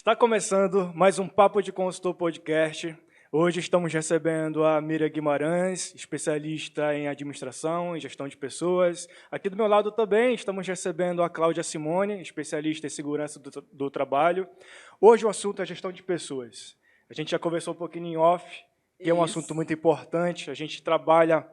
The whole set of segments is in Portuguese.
Está começando mais um Papo de Consultor Podcast. Hoje estamos recebendo a Miriam Guimarães, especialista em administração e gestão de pessoas. Aqui do meu lado também estamos recebendo a Cláudia Simone, especialista em segurança do trabalho. Hoje o assunto é gestão de pessoas. A gente já conversou um pouquinho em off, que é um assunto muito importante. A gente trabalha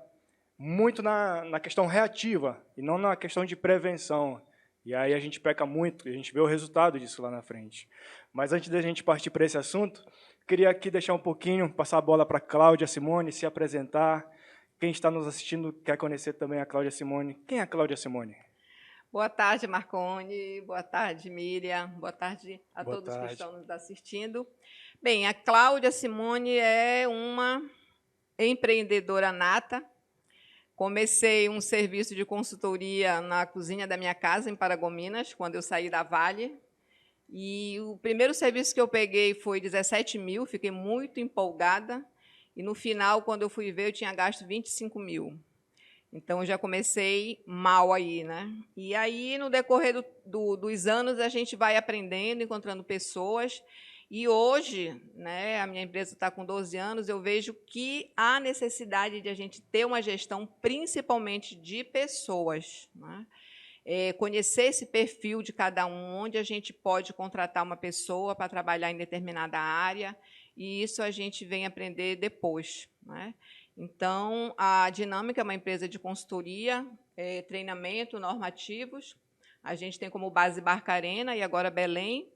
muito na questão reativa e não na questão de prevenção. E aí a gente peca muito, e a gente vê o resultado disso lá na frente. Mas antes da gente partir para esse assunto, queria aqui deixar um pouquinho, passar a bola para a Cláudia Simone, se apresentar. Quem está nos assistindo quer conhecer também a Cláudia Simone. Quem é a Cláudia Simone? Boa tarde, Marconi. Boa tarde, Miriam. Boa tarde a Boa todos que tarde. estão nos assistindo. Bem, a Cláudia Simone é uma empreendedora nata. Comecei um serviço de consultoria na cozinha da minha casa, em Paragominas, quando eu saí da Vale. E o primeiro serviço que eu peguei foi 17 mil, fiquei muito empolgada. E, no final, quando eu fui ver, eu tinha gasto 25 mil. Então, eu já comecei mal aí, né? E aí, no decorrer dos anos, a gente vai aprendendo, encontrando pessoas. E hoje, né, a minha empresa está com 12 anos, eu vejo que há necessidade de a gente ter uma gestão, principalmente de pessoas, né? Conhecer esse perfil de cada um, onde a gente pode contratar uma pessoa para trabalhar em determinada área, e isso a gente vem aprender depois, né? Então, a Dinâmica é uma empresa de consultoria, treinamento, normativos. A gente tem como base Barcarena e agora Belém,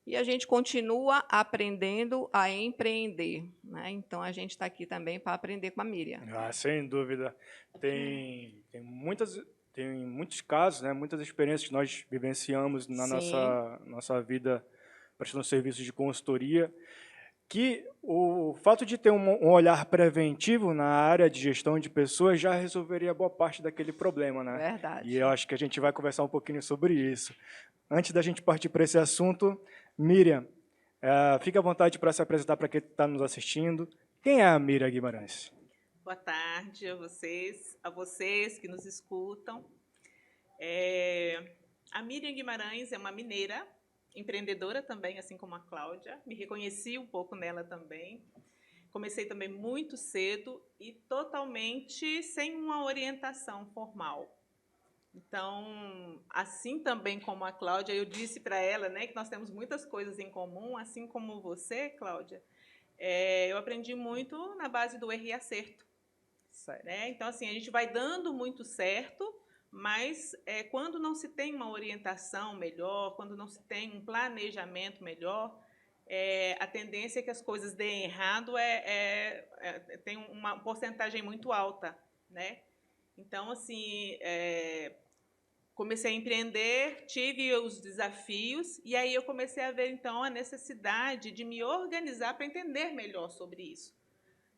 e a gente continua aprendendo a empreender, né? Então, a gente está aqui também para aprender com a Miriam. Sem dúvida. Tem muitos casos, né, muitas experiências que nós vivenciamos na Sim. nossa vida prestando serviços de consultoria, que o fato de ter um olhar preventivo na área de gestão de pessoas já resolveria boa parte daquele problema, né? E eu Verdade. acho que a gente vai conversar um pouquinho sobre isso. Antes da gente partir para esse assunto, Miriam, fique à vontade para se apresentar para quem está nos assistindo. Quem é a Miriam Guimarães? Boa tarde a vocês que nos escutam. A Miriam Guimarães é uma mineira, empreendedora também, assim como a Cláudia. Me reconheci um pouco nela também. Comecei também muito cedo e totalmente sem uma orientação formal. Então, assim também como a Cláudia, eu disse para ela, né, que nós temos muitas coisas em comum, assim como você, Cláudia. Eu aprendi muito na base do erro e acerto. Né? Então, assim, a gente vai dando muito certo, mas quando não se tem uma orientação melhor, quando não se tem um planejamento melhor, a tendência é que as coisas deem errado tem uma porcentagem muito alta, né? Então, assim, comecei a empreender, tive os desafios, e aí eu comecei a ver, então, a necessidade de me organizar para entender melhor sobre isso,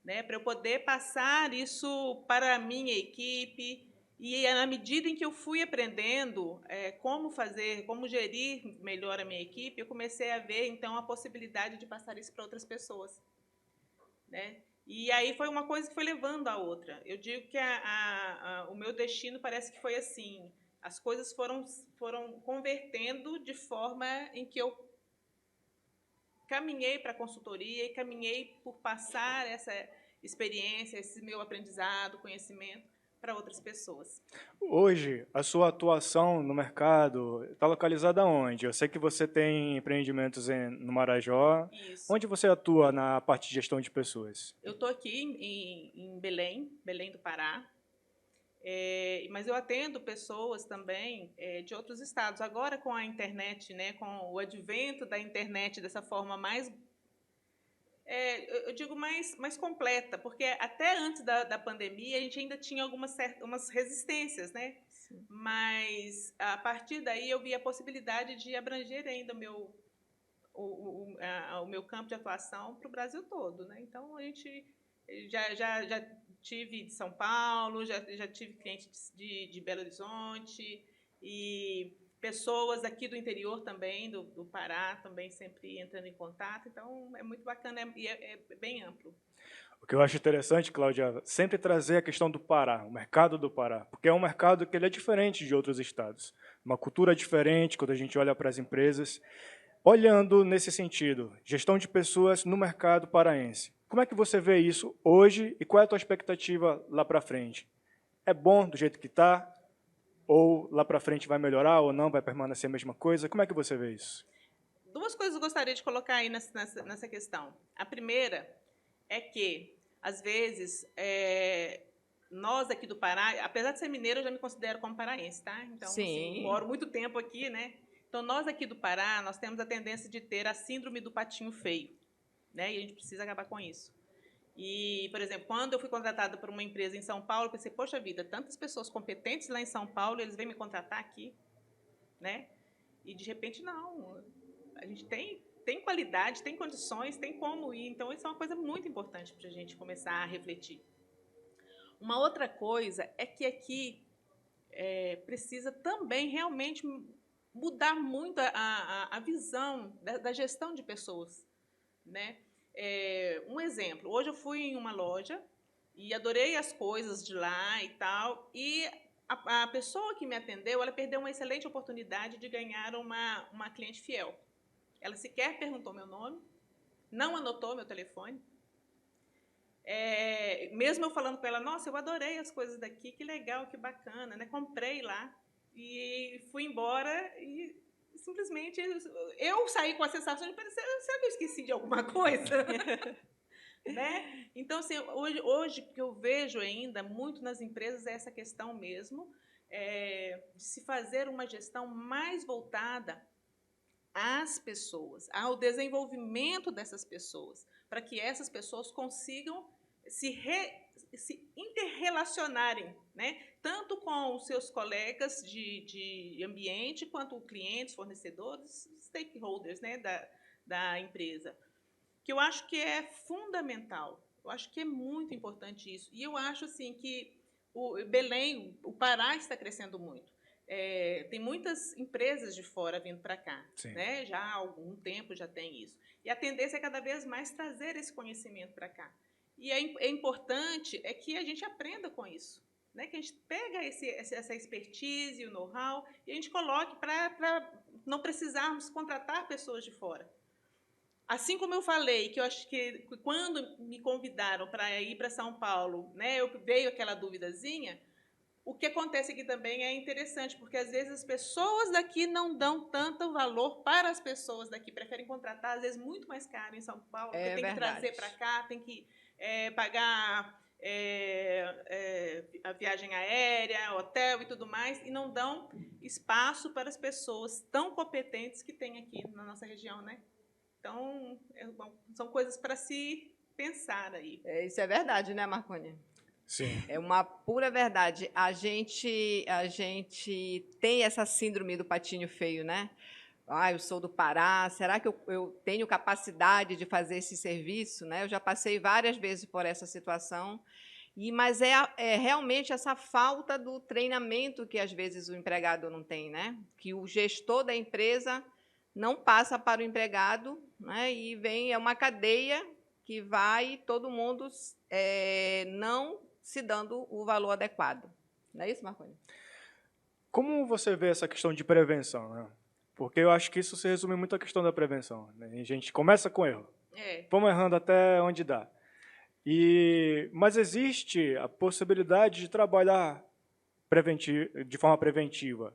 né, para eu poder passar isso para a minha equipe. E, na medida em que eu fui aprendendo como fazer, como gerir melhor a minha equipe, eu comecei a ver, então, a possibilidade de passar isso para outras pessoas, né? E aí foi uma coisa que foi levando a outra. Eu digo que o meu destino parece que foi assim. As coisas foram convertendo de forma em que eu caminhei para a consultoria e caminhei por passar essa experiência, esse meu aprendizado, conhecimento para outras pessoas. Hoje, a sua atuação no mercado está localizada onde? Eu sei que você tem empreendimentos no Marajó. Isso. Onde você atua na parte de gestão de pessoas? Eu estou aqui em Belém, Belém do Pará, mas eu atendo pessoas também de outros estados. Agora, com a internet, né, com o advento da internet dessa forma mais eu digo mais completa, porque até antes da pandemia a gente ainda tinha umas resistências, né? Sim. Mas a partir daí eu vi a possibilidade de abranger ainda o meu campo de atuação para o Brasil todo, né? Então a gente já tive de São Paulo, já tive clientes de Belo Horizonte e pessoas aqui do interior também, do Pará, também sempre entrando em contato. Então, é muito bacana e é bem amplo. O que eu acho interessante, Cláudia, sempre trazer a questão do Pará, o mercado do Pará, porque é um mercado que ele é diferente de outros estados, uma cultura diferente quando a gente olha para as empresas. Olhando nesse sentido, gestão de pessoas no mercado paraense, como é que você vê isso hoje e qual é a tua expectativa lá para frente? É bom do jeito que está? Ou lá para frente vai melhorar ou não, vai permanecer a mesma coisa? Como é que você vê isso? Duas coisas eu gostaria de colocar aí nessa questão. A primeira é que, às vezes, nós aqui do Pará, apesar de ser mineiro, eu já me considero como paraense, tá? Então, assim, moro muito tempo aqui, né? Então, nós aqui do Pará, nós temos a tendência de ter a síndrome do patinho feio, né? E a gente precisa acabar com isso. E, por exemplo, quando eu fui contratada por uma empresa em São Paulo, eu pensei, poxa vida, tantas pessoas competentes lá em São Paulo, eles vêm me contratar aqui, né? E, de repente, não. A gente tem qualidade, tem condições, tem como ir. Então, isso é uma coisa muito importante para a gente começar a refletir. Uma outra coisa é que aqui precisa também realmente mudar muito a visão da gestão de pessoas, né? Um exemplo, hoje eu fui em uma loja e adorei as coisas de lá e tal, e a pessoa que me atendeu, ela perdeu uma excelente oportunidade de ganhar uma cliente fiel. Ela sequer perguntou meu nome, não anotou meu telefone. Mesmo eu falando com ela, nossa, eu adorei as coisas daqui, que legal, que bacana, né? Comprei lá e fui embora e simplesmente eu saí com a sensação de parecer, será que eu esqueci de alguma coisa? Né? Então, assim, hoje que eu vejo ainda muito nas empresas é essa questão mesmo de se fazer uma gestão mais voltada às pessoas, ao desenvolvimento dessas pessoas, para que essas pessoas consigam se interrelacionarem, né? Tanto com os seus colegas de ambiente, quanto clientes, fornecedores, stakeholders, né, da empresa. Que eu acho que é fundamental, eu acho que é muito importante isso. E eu acho assim, que o Belém, o Pará está crescendo muito. Tem muitas empresas de fora vindo para cá, né? Já há algum tempo já tem isso. E a tendência é cada vez mais trazer esse conhecimento para cá. E é importante que a gente aprenda com isso, né? Que a gente pega essa expertise, o know-how, e a gente coloque para não precisarmos contratar pessoas de fora. Assim como eu falei, que eu acho que quando me convidaram para ir para São Paulo, né, veio aquela duvidazinha. O que acontece aqui também é interessante, porque às vezes as pessoas daqui não dão tanto valor para as pessoas daqui, preferem contratar, às vezes, muito mais caro em São Paulo, porque tem que trazer para cá, tem que pagar a viagem aérea, hotel e tudo mais, e não dão espaço para as pessoas tão competentes que tem aqui na nossa região, né? Então, são coisas para se pensar aí. Isso é verdade, né, Marconi? Sim. É uma pura verdade. A gente tem essa síndrome do patinho feio, né? Eu sou do Pará, será que eu tenho capacidade de fazer esse serviço? Né? Eu já passei várias vezes por essa situação, mas é realmente essa falta do treinamento que, às vezes, o empregado não tem, né? Que o gestor da empresa não passa para o empregado, né? E é uma cadeia que vai todo mundo não se dando o valor adequado. Não é isso, Marconi? Como você vê essa questão de prevenção, né? Porque eu acho que isso se resume muito à questão da prevenção, né? A gente começa com erro. Vamos errando até onde dá. Mas existe a possibilidade de trabalhar de forma preventiva.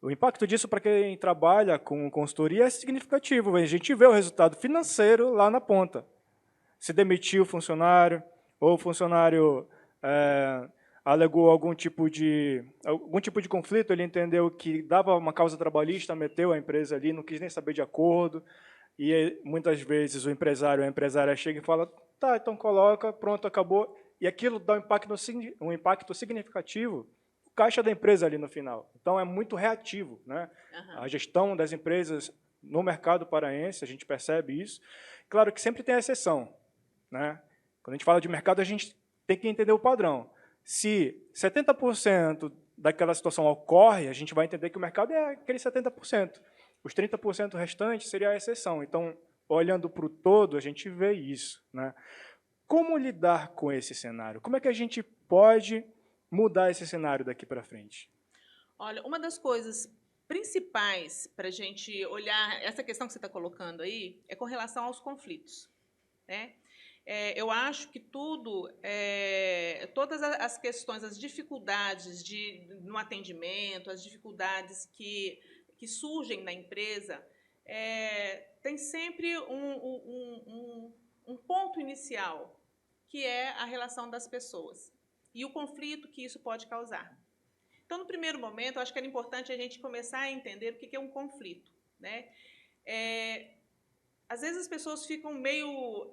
O impacto disso para quem trabalha com consultoria é significativo. A gente vê o resultado financeiro lá na ponta. Se demitiu o funcionário, ou o funcionário alegou algum tipo de conflito, ele entendeu que dava uma causa trabalhista, meteu a empresa ali, não quis nem saber de acordo, e muitas vezes o empresário ou a empresária chega e fala, tá, então coloca, pronto, acabou, e aquilo dá um impacto significativo no caixa da empresa ali no final. Então, é muito reativo, né? Uhum. A gestão das empresas no mercado paraense, a gente percebe isso. Claro que sempre tem a exceção, né? Quando a gente fala de mercado, a gente tem que entender o padrão. Se 70% daquela situação ocorre, a gente vai entender que o mercado é aquele 70%. Os 30% restantes seria a exceção. Então, olhando para o todo, a gente vê isso, né? Como lidar com esse cenário? Como é que a gente pode mudar esse cenário daqui para frente? Olha, uma das coisas principais para a gente olhar essa questão que você está colocando aí é com relação aos conflitos, né? Eu acho que todas as questões, as dificuldades no atendimento, as dificuldades que surgem na empresa, tem sempre um ponto inicial, que é a relação das pessoas e o conflito que isso pode causar. Então, no primeiro momento, eu acho que era importante a gente começar a entender o que é um conflito, né? Às vezes as pessoas ficam meio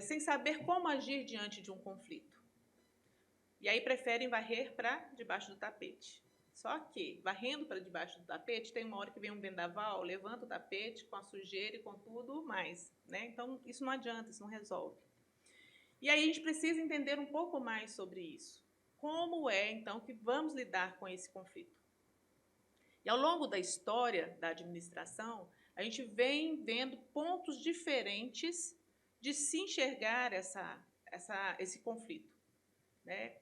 sem saber como agir diante de um conflito. E aí preferem varrer para debaixo do tapete. Só que, varrendo para debaixo do tapete, tem uma hora que vem um vendaval, levanta o tapete com a sujeira e com tudo mais, né? Então, isso não adianta, isso não resolve. E aí a gente precisa entender um pouco mais sobre isso. Como então, que vamos lidar com esse conflito? E ao longo da história da administração, a gente vem vendo pontos diferentes de se enxergar esse conflito, né?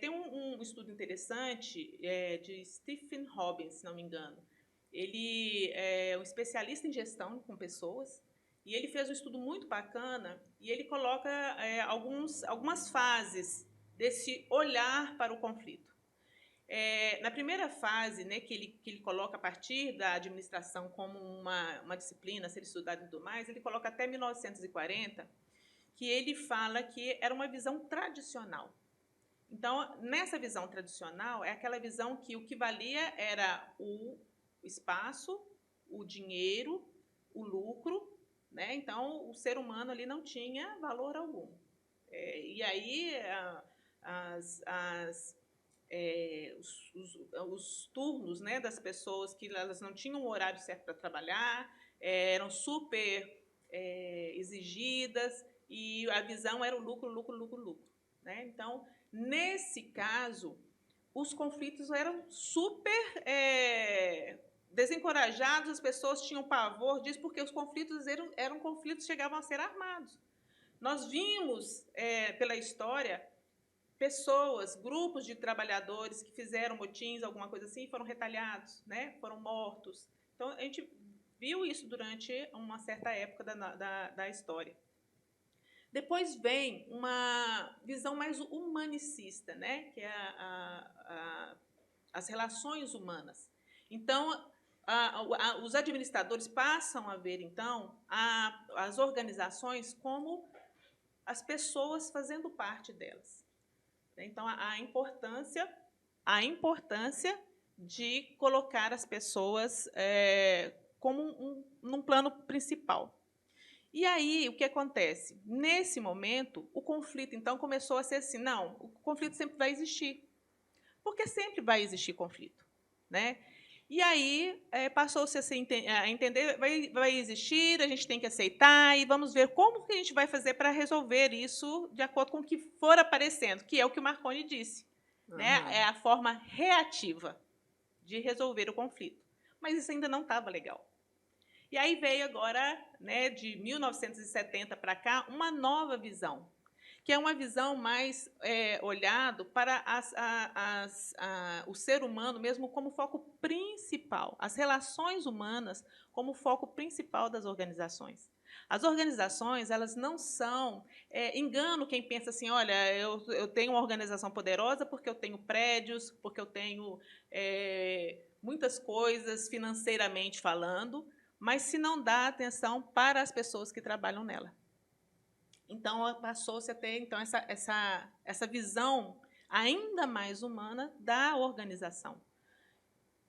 Tem um estudo interessante de Stephen Robbins, se não me engano. Ele é um especialista em gestão com pessoas e ele fez um estudo muito bacana e ele coloca algumas fases desse olhar para o conflito. Na primeira fase, né, que ele coloca a partir da administração como uma disciplina a ser estudada e tudo mais, ele coloca até 1940, que ele fala que era uma visão tradicional. Então, nessa visão tradicional, é aquela visão que o que valia era o espaço, o dinheiro, o lucro, né? Então, o ser humano ali não tinha valor algum. E aí, os turnos, né, das pessoas que elas não tinham o horário certo para trabalhar, eram super exigidas, e a visão era o lucro, lucro, lucro, lucro, né? Então, nesse caso, os conflitos eram super desencorajados, as pessoas tinham pavor disso, porque os conflitos eram conflitos que chegavam a ser armados. Nós vimos, pela história, pessoas, grupos de trabalhadores que fizeram motins, alguma coisa assim, foram retalhados, né? Foram mortos. Então, a gente viu isso durante uma certa época da história. Depois vem uma visão mais humanicista, né? Que é as relações humanas. Então, os administradores passam a ver, então, as organizações como as pessoas fazendo parte delas. Então, a importância de colocar as pessoas como num plano principal. E aí, o que acontece? Nesse momento, o conflito, então, começou a ser assim, não, o conflito sempre vai existir, porque sempre vai existir conflito, né? E aí, passou-se a entender, vai existir, a gente tem que aceitar, e vamos ver como que a gente vai fazer para resolver isso de acordo com o que for aparecendo, que é o que o Marconi disse, né? É a forma reativa de resolver o conflito. Mas isso ainda não estava legal. E aí veio agora, né, de 1970 para cá, uma nova visão, que é uma visão mais olhado para o ser humano mesmo como foco principal, as relações humanas como foco principal das organizações. As organizações, elas não são... engano quem pensa assim, olha, eu tenho uma organização poderosa porque eu tenho prédios, porque eu tenho muitas coisas financeiramente falando, mas se não dá atenção para as pessoas que trabalham nela. Então, passou-se a ter então, essa visão ainda mais humana da organização.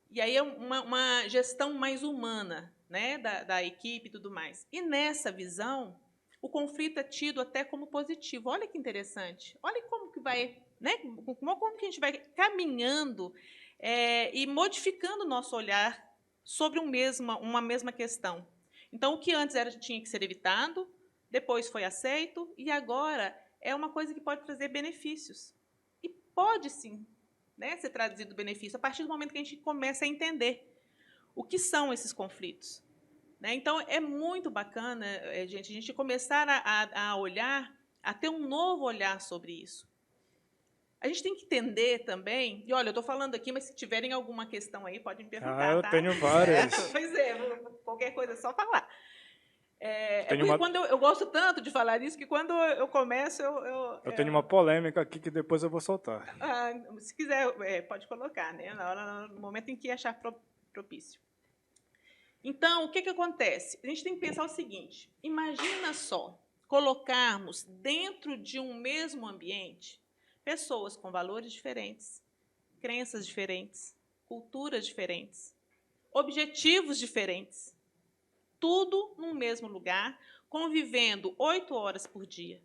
E aí é uma gestão mais humana, né, da equipe e tudo mais. E nessa visão, o conflito é tido até como positivo. Olha que interessante. Olha como que vai, né, como que a gente vai caminhando e modificando o nosso olhar sobre uma mesma questão. Então, o que antes tinha que ser evitado, depois foi aceito, e agora é uma coisa que pode trazer benefícios. E pode, sim, né, ser trazido benefício a partir do momento que a gente começa a entender o que são esses conflitos. Né? Então, é muito bacana, gente, a gente começar a olhar, a ter um novo olhar sobre isso. A gente tem que entender também, e olha, eu estou falando aqui, mas se tiverem alguma questão aí, podem me perguntar, eu tá? tenho várias. Pois é, qualquer coisa é só falar. Tenho Porque uma- quando eu gosto tanto de falar isso, que quando eu começo, Eu tenho uma polêmica aqui que depois eu vou soltar. se quiser, pode colocar, né? No momento em que achar propício. Então, o que acontece? A gente tem que pensar o seguinte, imagina só, colocarmos dentro de um mesmo ambiente pessoas com valores diferentes, crenças diferentes, culturas diferentes, objetivos diferentes, tudo num mesmo lugar, convivendo 8 horas por dia.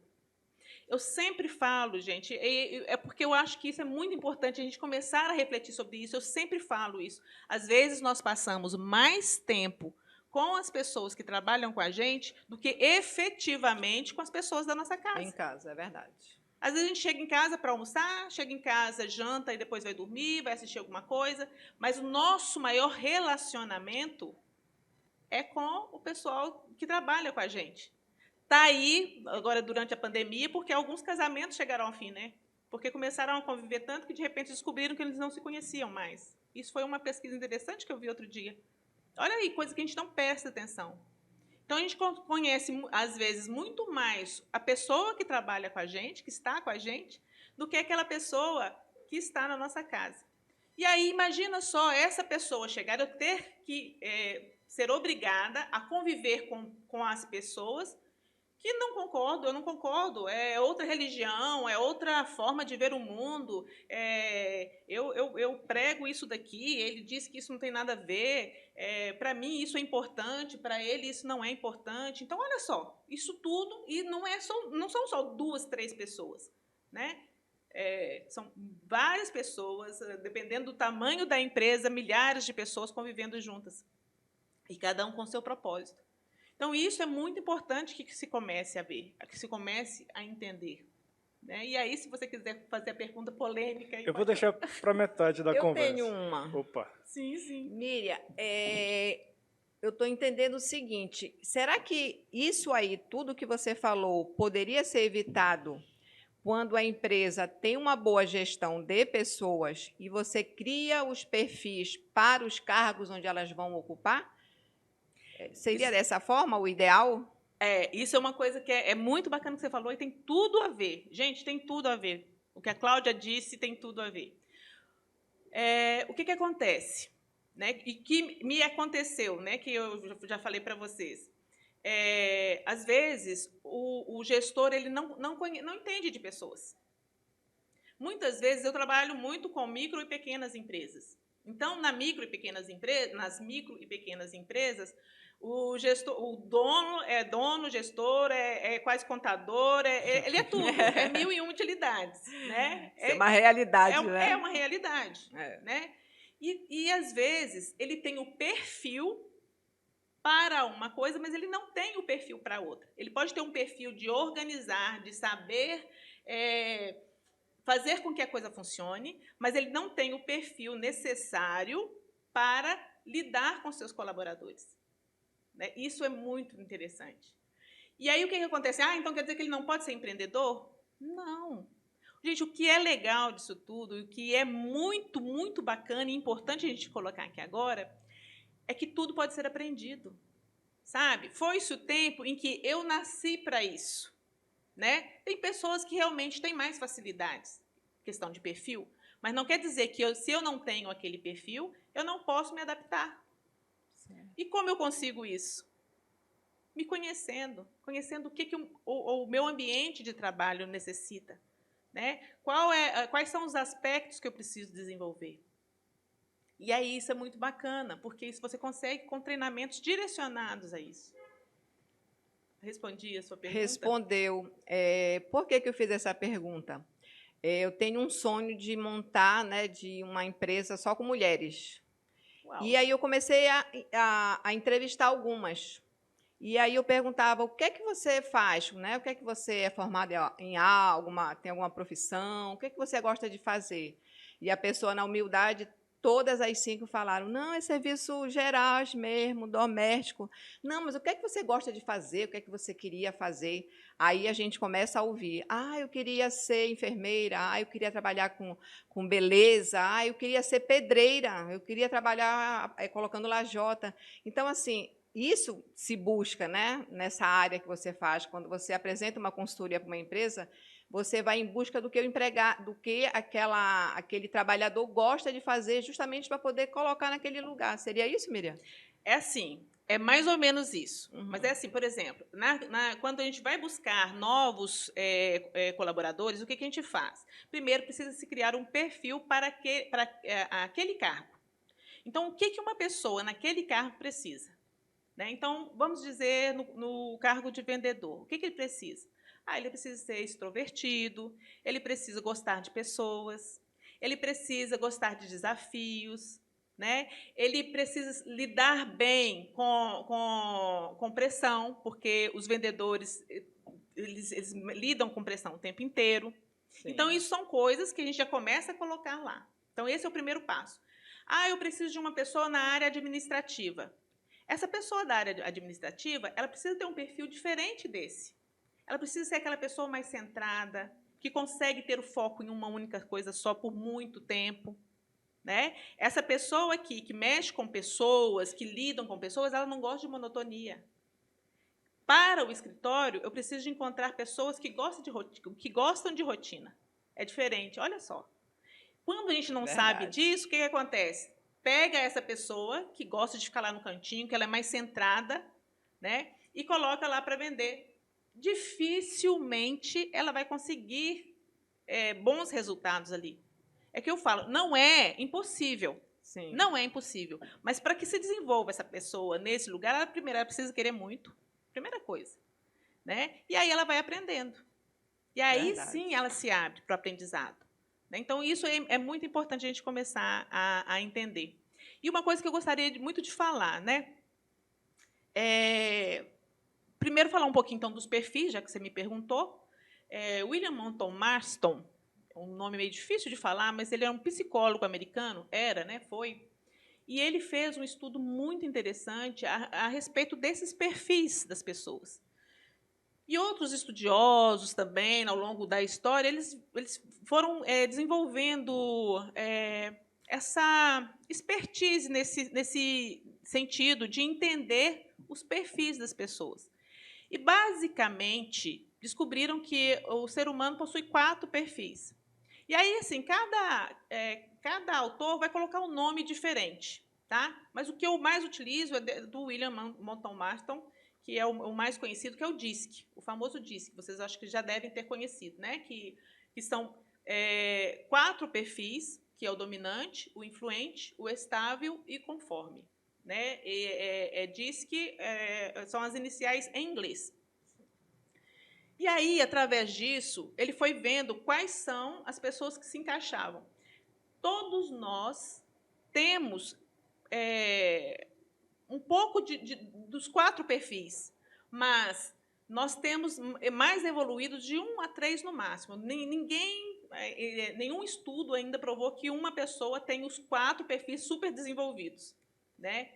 Eu sempre falo, gente, é porque eu acho que isso é muito importante, a gente começar a refletir sobre isso, eu sempre falo isso. Às vezes, nós passamos mais tempo com as pessoas que trabalham com a gente do que efetivamente com as pessoas da nossa casa. Em casa, é verdade. Às vezes a gente chega em casa para almoçar, chega em casa, janta e depois vai dormir, vai assistir alguma coisa, mas o nosso maior relacionamento é com o pessoal que trabalha com a gente. Está aí, agora, durante a pandemia, porque alguns casamentos chegaram ao fim, né? Porque começaram a conviver tanto que, de repente, descobriram que eles não se conheciam mais. Isso foi uma pesquisa interessante que eu vi outro dia. Olha aí, coisa que a gente não presta atenção. Então, a gente conhece, às vezes, muito mais a pessoa que trabalha com a gente, que está com a gente, do que aquela pessoa que está na nossa casa. E aí, imagina só essa pessoa chegar a ter que ser obrigada a conviver com as pessoas que não concordo, eu não concordo, é outra religião, é outra forma de ver o mundo, eu prego isso daqui, ele diz que isso não tem nada a ver, para mim isso é importante, para ele isso não é importante. Então, olha só, isso tudo, e não são só 2, 3 pessoas, né? São várias pessoas, dependendo do tamanho da empresa, milhares de pessoas convivendo juntas, e cada um com seu propósito. Então, isso é muito importante que se comece a ver, que se comece a entender. Né? E aí, se você quiser fazer a pergunta polêmica... Eu vou deixar para metade da conversa. Eu tenho uma. Opa. Sim, sim. Miriam, eu estou entendendo o seguinte, será que isso aí, tudo que você falou, poderia ser evitado quando a empresa tem uma boa gestão de pessoas e você cria os perfis para os cargos onde elas vão ocupar? Seria dessa forma o ideal? Isso é uma coisa que é muito bacana que você falou e tem tudo a ver. Gente, tem tudo a ver. O que a Cláudia disse tem tudo a ver. O que acontece? Né? E que me aconteceu, né? Que eu já falei para vocês. Às vezes, o gestor ele não entende de pessoas. Muitas vezes, eu trabalho muito com micro e pequenas empresas. Então, nas micro e pequenas empresas, o dono é dono, gestor é quase contador, ele é tudo, é 1001 utilidades, né? Isso é uma realidade, né? É uma realidade, né? E às vezes ele tem o perfil para uma coisa, mas ele não tem o perfil para outra. Ele pode ter um perfil de organizar, de saber fazer com que a coisa funcione, mas ele não tem o perfil necessário para lidar com seus colaboradores. Né? Isso é muito interessante. E aí o que acontece? Então quer dizer que ele não pode ser empreendedor? Não. Gente, o que é legal disso tudo, o que é muito, muito bacana e importante a gente colocar aqui agora, é que tudo pode ser aprendido. Sabe? Foi-se o tempo em que eu nasci para isso. Né? Tem pessoas que realmente têm mais facilidades, questão de perfil, mas não quer dizer que se eu não tenho aquele perfil, eu não posso me adaptar. E como eu consigo isso? Me conhecendo o que o meu ambiente de trabalho necessita. Né? Quais são os aspectos que eu preciso desenvolver? E aí isso é muito bacana, porque isso você consegue com treinamentos direcionados a isso. Respondi a sua pergunta? Respondeu. Por que eu fiz essa pergunta? Eu tenho um sonho de montar, né, de uma empresa só com mulheres. Uau. E aí eu comecei a entrevistar algumas. E aí eu perguntava, o que é que você faz? Né? O que é que você é formado em algo, tem alguma profissão? O que é que você gosta de fazer? E a pessoa, na humildade, todas as 5 falaram, não, é serviço geral mesmo, doméstico. Não, mas o que é que você gosta de fazer? O que é que você queria fazer? Aí a gente começa a ouvir, eu queria ser enfermeira, eu queria trabalhar com beleza, eu queria ser pedreira, eu queria trabalhar colocando lajota. Então, assim, isso se busca, né, nessa área que você faz. Quando você apresenta uma consultoria para uma empresa, você vai em busca do que o empregado, do que aquele trabalhador gosta de fazer, justamente para poder colocar naquele lugar. Seria isso, Miriam? É assim, é mais ou menos isso. Mas é assim, por exemplo, quando a gente vai buscar novos colaboradores, o que a gente faz? Primeiro, precisa se criar um perfil para aquele cargo. Então, o que uma pessoa naquele cargo precisa? Né? Então, vamos dizer, no cargo de vendedor, o que ele precisa? Ele precisa ser extrovertido, ele precisa gostar de pessoas, ele precisa gostar de desafios, né? Ele precisa lidar bem com pressão, porque os vendedores eles lidam com pressão o tempo inteiro. Sim. Então, isso são coisas que a gente já começa a colocar lá. Então, esse é o primeiro passo. Eu preciso de uma pessoa na área administrativa. Essa pessoa da área administrativa, ela precisa ter um perfil diferente desse. Ela precisa ser aquela pessoa mais centrada, que consegue ter o foco em uma única coisa só por muito tempo. Né? Essa pessoa aqui, que mexe com pessoas, que lidam com pessoas, ela não gosta de monotonia. Para o escritório, eu preciso de encontrar pessoas que gostam de rotina. É diferente, olha só. Quando a gente não sabe disso, o que acontece? Pega essa pessoa que gosta de ficar lá no cantinho, que ela é mais centrada, né? E coloca lá para vender. Dificilmente ela vai conseguir bons resultados ali. É que eu falo, não é impossível. Sim. Não é impossível. Mas para que se desenvolva essa pessoa nesse lugar, ela precisa querer muito. Primeira coisa. Né? E aí ela vai aprendendo. E aí sim ela se abre para o aprendizado. Então, isso é muito importante a gente começar a entender. E uma coisa que eu gostaria muito de falar, né? Primeiro, falar um pouquinho então, dos perfis, já que você me perguntou. William Moulton Marston, um nome meio difícil de falar, mas ele é um psicólogo americano, foi. E ele fez um estudo muito interessante a respeito desses perfis das pessoas. E outros estudiosos também, ao longo da história, eles foram desenvolvendo essa expertise nesse sentido de entender os perfis das pessoas. E, basicamente, descobriram que o ser humano possui 4 perfis. E aí, assim, cada autor vai colocar um nome diferente, tá? Mas o que eu mais utilizo é do William Moulton Marston, que é o mais conhecido, que é o DISC, o famoso DISC, vocês acho que já devem ter conhecido, né? Que são 4 perfis, que é o dominante, o influente, o estável e conforme. Né? DISC são as iniciais em inglês. E aí, através disso, ele foi vendo quais são as pessoas que se encaixavam. Todos nós temos um pouco dos 4 perfis, mas nós temos mais evoluídos de 1 a 3 no máximo. Nenhum estudo ainda provou que uma pessoa tem os 4 perfis super desenvolvidos. Né?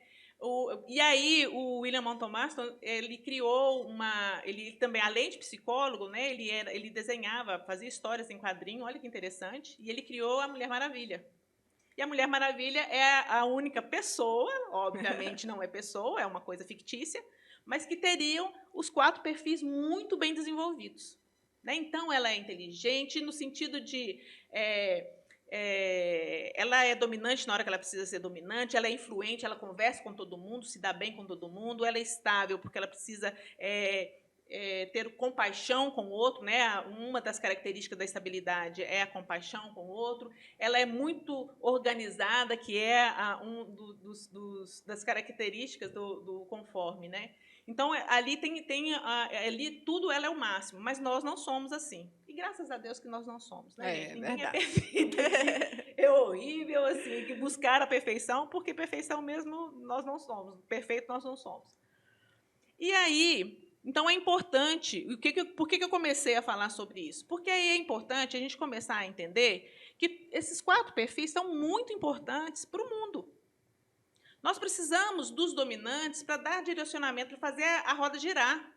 E aí, o William Moulton Marston, ele criou ele também, além de psicólogo, né, ele desenhava, fazia histórias em quadrinho, olha que interessante, e ele criou a Mulher Maravilha. E a Mulher Maravilha é a única pessoa, obviamente não é pessoa, é uma coisa fictícia, mas que teriam os 4 perfis muito bem desenvolvidos. Né? Então, ela é inteligente no sentido de... ela é dominante na hora que ela precisa ser dominante, ela é influente, ela conversa com todo mundo, se dá bem com todo mundo, ela é estável porque ela precisa ter compaixão com o outro, né? Uma das características da estabilidade é a compaixão com o outro. Ela é muito organizada, que é das características do conforme, né? Então, ali ali tudo ela é o máximo, mas nós não somos assim. E graças a Deus que nós não somos, né? Ninguém é perfeito. É horrível, assim, que buscar a perfeição, porque perfeição mesmo nós não somos. Perfeito nós não somos. E aí, então é importante, por que eu comecei a falar sobre isso? Porque aí é importante a gente começar a entender que esses 4 perfis são muito importantes para o mundo. Nós precisamos dos dominantes para dar direcionamento, para fazer a roda girar.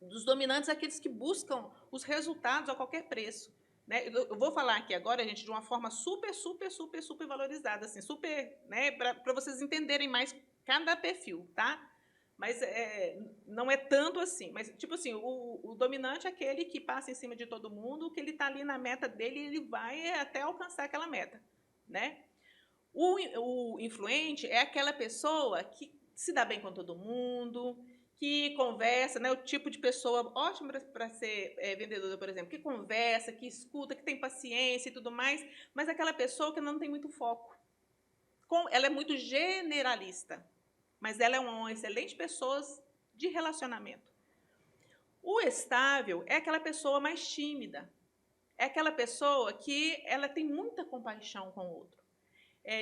Dos dominantes, aqueles que buscam os resultados a qualquer preço. Né? Eu vou falar aqui agora, gente, de uma forma super valorizada, assim, né, para vocês entenderem mais cada perfil, tá? Mas não é tanto assim. Mas, tipo assim, o dominante é aquele que passa em cima de todo mundo, que ele está ali na meta dele e ele vai até alcançar aquela meta. Né? O influente é aquela pessoa que se dá bem com todo mundo, que conversa, né? O tipo de pessoa ótima para ser vendedora, por exemplo, que conversa, que escuta, que tem paciência e tudo mais, mas aquela pessoa que não tem muito foco. Ela é muito generalista, mas ela é uma excelente pessoa de relacionamento. O estável é aquela pessoa mais tímida, é aquela pessoa que ela tem muita compaixão com o outro.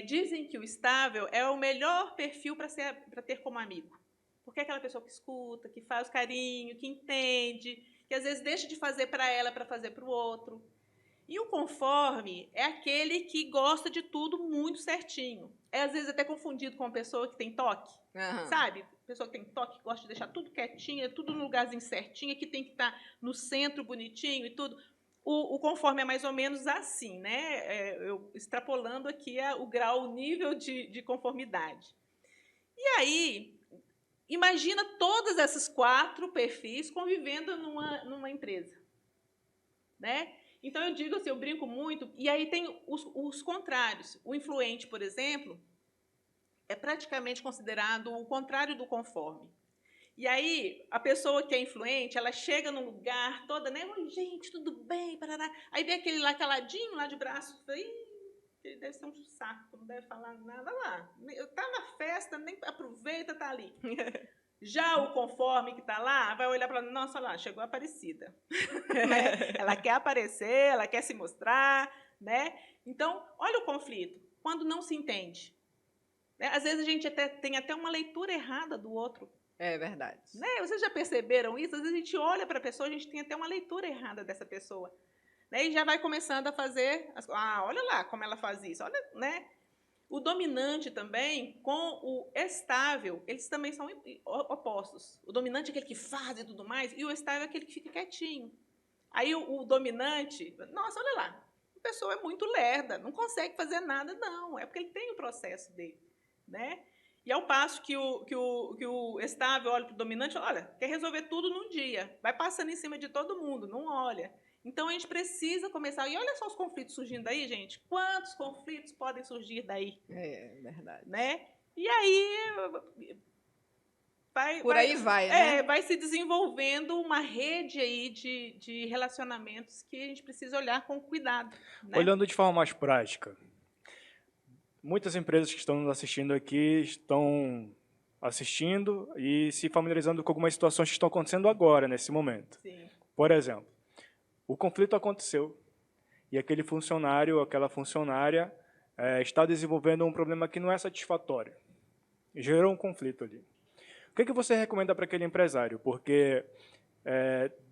Dizem que o estável é o melhor perfil para ter como amigo. Porque é aquela pessoa que escuta, que faz carinho, que entende, que às vezes deixa de fazer para ela para fazer para o outro. E o conforme é aquele que gosta de tudo muito certinho. É às vezes até confundido com uma pessoa que tem toque. Sabe? Pessoa que tem toque, que gosta de deixar tudo quietinho, tudo no lugarzinho certinho, que tem que estar no centro bonitinho e tudo. O conforme é mais ou menos assim, né? Eu extrapolando aqui o grau, o nível de conformidade. E aí, imagina todos esses 4 perfis convivendo numa empresa. Né? Então, eu digo assim, eu brinco muito, e aí tem os contrários. O influente, por exemplo, é praticamente considerado o contrário do conforme. E aí, a pessoa que é influente, ela chega num lugar toda, né? Oi, gente, tudo bem? Parará. Aí vem aquele lá caladinho, lá de braço. Ele deve ser um saco, não deve falar nada lá. Tá na festa, nem aproveita, tá ali. Já o conforme que está lá, vai olhar para nossa, lá, chegou a Aparecida. Né? Ela quer aparecer, ela quer se mostrar. Né? Então, olha o conflito. Quando não se entende. Né? Às vezes a gente tem até uma leitura errada do outro. É verdade. Né? Vocês já perceberam isso? Às vezes a gente olha para a pessoa, a gente tem até uma leitura errada dessa pessoa. Né? E já vai começando a fazer... olha lá como ela faz isso. Olha, né? O dominante também, com o estável, eles também são opostos. O dominante é aquele que faz e tudo mais, e o estável é aquele que fica quietinho. Aí o dominante, nossa, olha lá, a pessoa é muito lerda, não consegue fazer nada, não. É porque ele tem o processo dele. Né? E ao passo que o estável olha para o dominante, olha, quer resolver tudo num dia, vai passando em cima de todo mundo, não olha. Então, a gente precisa começar... E olha só os conflitos surgindo aí, gente. Quantos conflitos podem surgir daí? É verdade. Né? E aí... Né? Vai se desenvolvendo uma rede aí de relacionamentos que a gente precisa olhar com cuidado. Né? Olhando de forma mais prática, muitas empresas que estão nos assistindo aqui estão assistindo e se familiarizando com algumas situações que estão acontecendo agora, nesse momento. Sim. Por exemplo, o conflito aconteceu e aquele funcionário, aquela funcionária está desenvolvendo um problema que não é satisfatório. Gerou um conflito ali. O que você recomenda para aquele empresário? Porque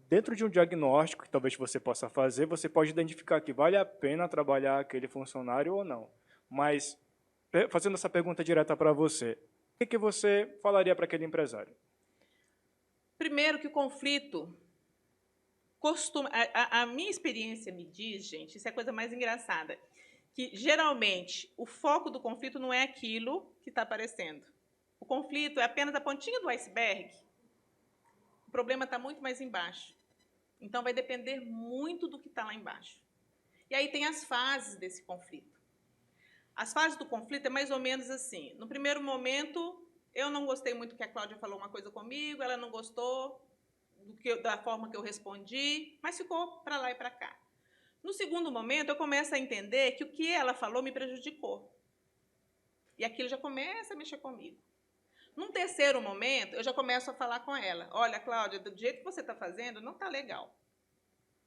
dentro de um diagnóstico que talvez você possa fazer, você pode identificar que vale a pena trabalhar aquele funcionário ou não. Mas, fazendo essa pergunta direta para você, o que você falaria para aquele empresário? Primeiro que o conflito... A minha experiência me diz, gente, isso é a coisa mais engraçada, que, geralmente, o foco do conflito não é aquilo que está aparecendo. O conflito é apenas a pontinha do iceberg. O problema está muito mais embaixo. Então, vai depender muito do que está lá embaixo. E aí tem as fases desse conflito. As fases do conflito é mais ou menos assim. No primeiro momento, eu não gostei muito que a Cláudia falou uma coisa comigo, ela não gostou da forma que eu respondi, mas ficou para lá e para cá. No segundo momento, eu começo a entender que o que ela falou me prejudicou. E aquilo já começa a mexer comigo. Num terceiro momento, eu já começo a falar com ela. Olha, Cláudia, do jeito que você está fazendo, não está legal.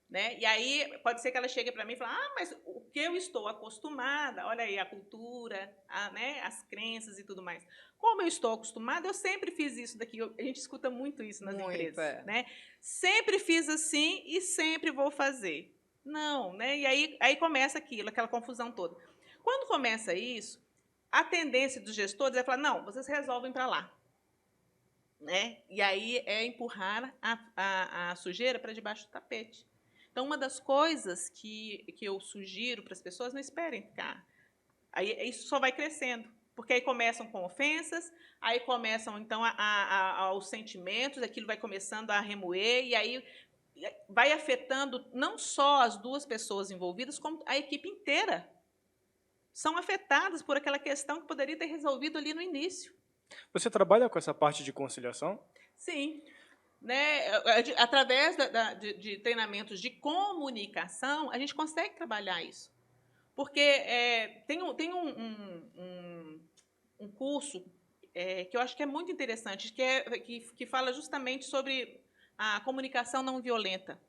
Né? E aí, pode ser que ela chegue para mim e fale, mas o que eu estou acostumada, olha aí, a cultura, né, as crenças e tudo mais. Como eu estou acostumada, eu sempre fiz isso daqui. A gente escuta muito isso nas empresas. Né? Sempre fiz assim e sempre vou fazer. Não, né? E aí começa aquilo, aquela confusão toda. Quando começa isso, a tendência dos gestores é falar, não, vocês resolvem para lá. Né? E aí é empurrar a sujeira para debaixo do tapete. Então, uma das coisas que eu sugiro para as pessoas, não esperem ficar. Aí isso só vai crescendo, porque aí começam com ofensas, aí começam, então, os sentimentos, aquilo vai começando a remoer, e aí vai afetando não só as duas pessoas envolvidas, como a equipe inteira. São afetadas por aquela questão que poderia ter resolvido ali no início. Você trabalha com essa parte de conciliação? Sim. Né? Através de treinamentos de comunicação, a gente consegue trabalhar isso. Porque tem um curso que eu acho que é muito interessante, que fala justamente sobre a comunicação não violenta.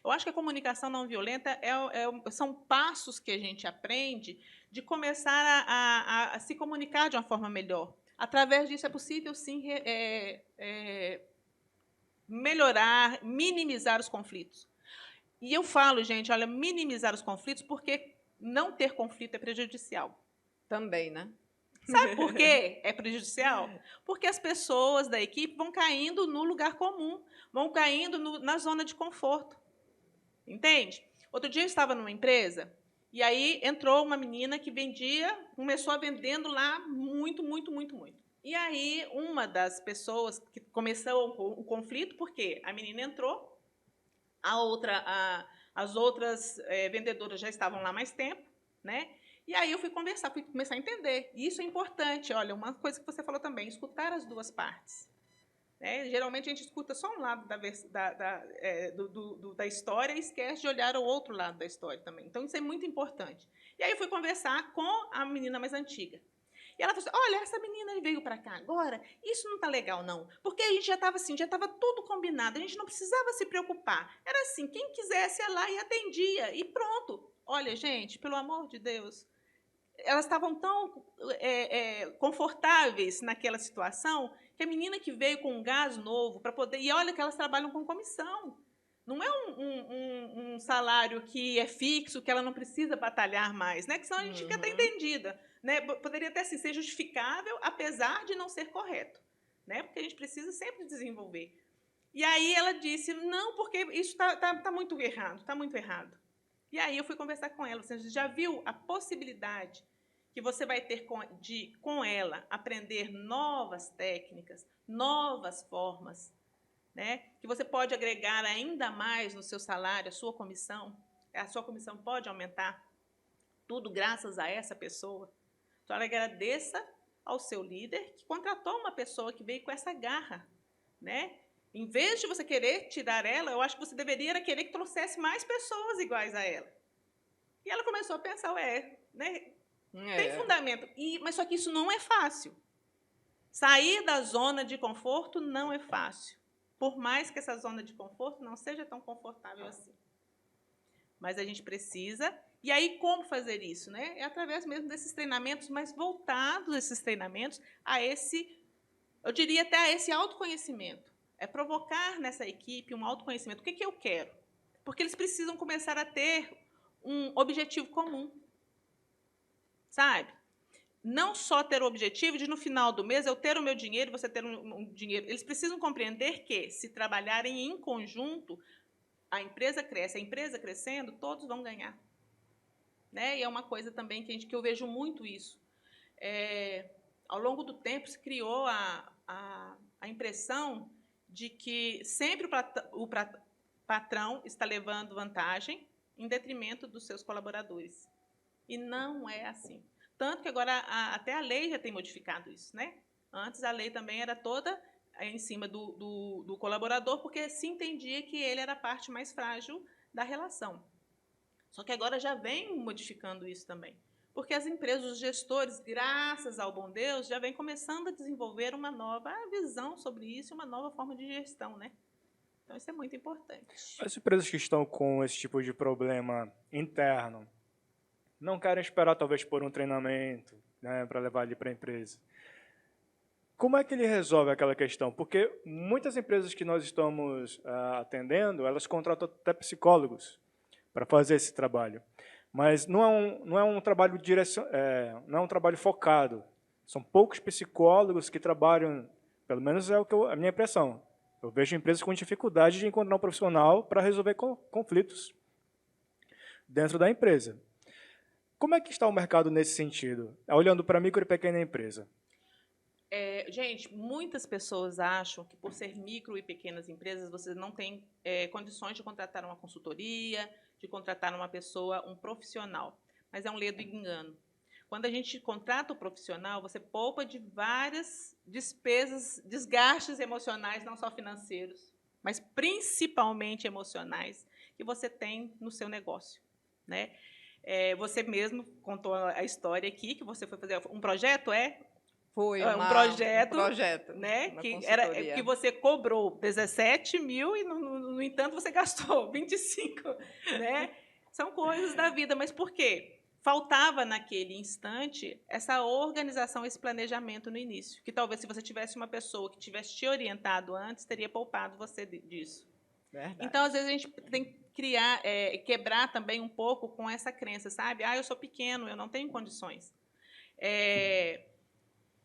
Eu acho que a comunicação não violenta são passos que a gente aprende de começar a se comunicar de uma forma melhor. Através disso é possível, sim, melhorar, minimizar os conflitos. E eu falo, gente, olha, minimizar os conflitos porque não ter conflito é prejudicial. Também, né? Sabe por quê é prejudicial? Porque as pessoas da equipe vão caindo no lugar comum, vão caindo na zona de conforto. Entende? Outro dia eu estava numa empresa e aí entrou uma menina que começou a vendendo lá muito, muito, muito, muito. E aí uma das pessoas que começou o conflito, porque a menina entrou, as outras vendedoras já estavam lá mais tempo, né? E aí eu fui começar a entender. E isso é importante. Olha, uma coisa que você falou também, escutar as duas partes. Né? Geralmente a gente escuta só um lado da história e esquece de olhar o outro lado da história também. Então isso é muito importante. E aí eu fui conversar com a menina mais antiga. E ela falou assim, olha, essa menina veio para cá agora, isso não está legal não, porque a gente já estava assim, já estava tudo combinado, a gente não precisava se preocupar. Era assim, quem quisesse ia lá e atendia, e pronto. Olha, gente, pelo amor de Deus, elas estavam tão confortáveis naquela situação que a menina que veio com um gás novo para poder... E olha que elas trabalham com comissão. Não é um salário que é fixo, que ela não precisa batalhar mais, né? Que senão a gente fica até entendida. Né? Poderia até assim, ser justificável, apesar de não ser correto. Né? Porque a gente precisa sempre desenvolver. E aí ela disse, não, porque isso está muito errado, está muito errado. E aí eu fui conversar com ela. Você já viu a possibilidade que você vai ter com ela aprender novas técnicas, novas formas, né? Que você pode agregar ainda mais no seu salário, a sua comissão pode aumentar, tudo graças a essa pessoa. Então, ela agradeça ao seu líder que contratou uma pessoa que veio com essa garra, né? Em vez de você querer tirar ela, eu acho que você deveria querer que trouxesse mais pessoas iguais a ela. E ela começou a pensar, né? Tem fundamento. Mas só que isso não é fácil. Sair da zona de conforto não é fácil. Por mais que essa zona de conforto não seja tão confortável assim. Mas a gente precisa... E aí, como fazer isso? Né? É através mesmo desses treinamentos, mas voltados esses treinamentos a eu diria até a esse autoconhecimento. É provocar nessa equipe um autoconhecimento. O que eu quero? Porque eles precisam começar a ter um objetivo comum. Sabe? Não só ter o objetivo de, no final do mês, eu ter o meu dinheiro e você ter um dinheiro. Eles precisam compreender que, se trabalharem em conjunto, a empresa cresce. A empresa crescendo, todos vão ganhar. Né? E é uma coisa também que eu vejo muito isso. Ao longo do tempo, se criou a impressão de que sempre o patrão está levando vantagem em detrimento dos seus colaboradores. E não é assim. Tanto que agora até a lei já tem modificado isso. Né? Antes, a lei também era toda em cima do colaborador, porque se entendia que ele era a parte mais frágil da relação. Só que agora já vem modificando isso também. Porque as empresas, os gestores, graças ao bom Deus, já vêm começando a desenvolver uma nova visão sobre isso, uma nova forma de gestão, né? Então, isso é muito importante. As empresas que estão com esse tipo de problema interno não querem esperar, talvez, por um treinamento, né, para levar ali para a empresa. Como é que ele resolve aquela questão? Porque muitas empresas que nós estamos atendendo, elas contratam até psicólogos para fazer esse trabalho. Mas não é um trabalho não é um trabalho focado. São poucos psicólogos que trabalham, pelo menos é a minha impressão. Eu vejo empresas com dificuldade de encontrar um profissional para resolver conflitos dentro da empresa. Como é que está o mercado nesse sentido? Olhando para a micro e pequena empresa. Gente, muitas pessoas acham que, por ser micro e pequenas empresas, você não tem condições de contratar uma consultoria, de contratar uma pessoa, um profissional. Mas é um ledo engano. Quando a gente contrata o profissional, você poupa de várias despesas, desgastes emocionais, não só financeiros, mas principalmente emocionais, que você tem no seu negócio, né? Você mesmo contou a história aqui, que você foi fazer um projeto, Foi um projeto, né, que você cobrou 17 mil e, no entanto, você gastou 25, né? São coisas da vida, mas por quê? Faltava, naquele instante, essa organização, esse planejamento no início, que talvez, se você tivesse uma pessoa que tivesse te orientado antes, teria poupado você disso. Verdade. Então, às vezes, a gente tem que quebrar também um pouco com essa crença, sabe? Eu sou pequeno, eu não tenho condições.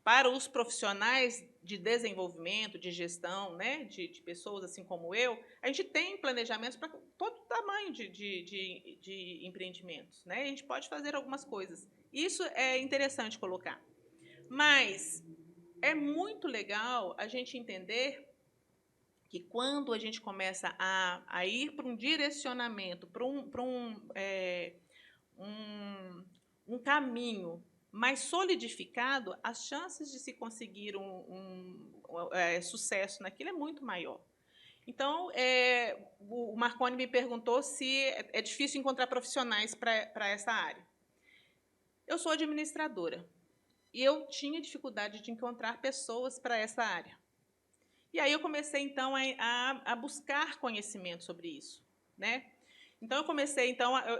Para os profissionais de desenvolvimento, de gestão, né, de pessoas assim como eu, a gente tem planejamentos para todo tamanho de empreendimentos, né? A gente pode fazer algumas coisas. Isso é interessante colocar. Mas é muito legal a gente entender que, quando a gente começa a ir para um direcionamento, para um caminho mais solidificado, as chances de se conseguir sucesso naquilo é muito maior. Então, o Marconi me perguntou se é difícil encontrar profissionais para essa área. Eu sou administradora e eu tinha dificuldade de encontrar pessoas para essa área. E aí eu comecei, então, a buscar conhecimento sobre isso, né? Então,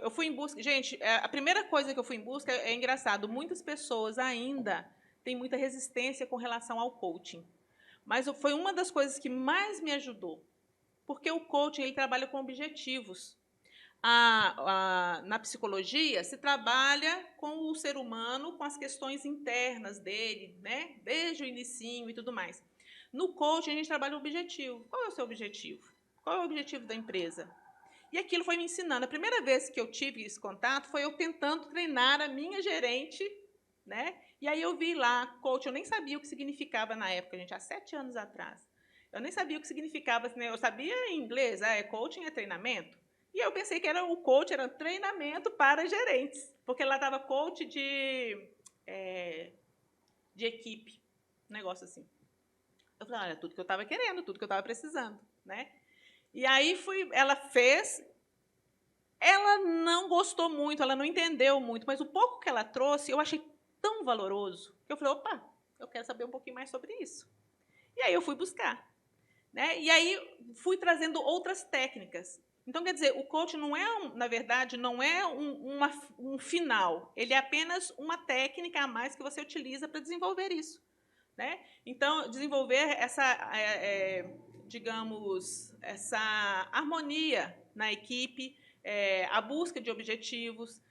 eu fui em busca... Gente, a primeira coisa que eu fui em busca, é engraçado, muitas pessoas ainda têm muita resistência com relação ao coaching. Mas foi uma das coisas que mais me ajudou, porque o coaching, ele trabalha com objetivos. Na psicologia, se trabalha com o ser humano, com as questões internas dele, né? Desde o inicinho e tudo mais. No coaching, a gente trabalha o objetivo. Qual é o seu objetivo? Qual é o objetivo da empresa? E aquilo foi me ensinando. A primeira vez que eu tive esse contato foi eu tentando treinar a minha gerente, né? E aí eu vi lá, coach, eu nem sabia o que significava na época, gente, há 7 anos atrás. Eu nem sabia o que significava, né? Eu sabia em inglês, coaching é treinamento. E eu pensei que o coach era treinamento para gerentes, porque lá estava coach de equipe, um negócio assim. Eu falei, olha, tudo que eu estava querendo, tudo que eu estava precisando, né? E aí ela fez, ela não gostou muito, ela não entendeu muito, mas o pouco que ela trouxe, eu achei tão valoroso, que eu falei, opa, eu quero saber um pouquinho mais sobre isso. E aí eu fui buscar, né? E aí fui trazendo outras técnicas. Então, quer dizer, o coaching não é, na verdade, não é um final, ele é apenas uma técnica a mais que você utiliza para desenvolver isso, né? Então, desenvolver digamos, essa harmonia na equipe, a busca de objetivos.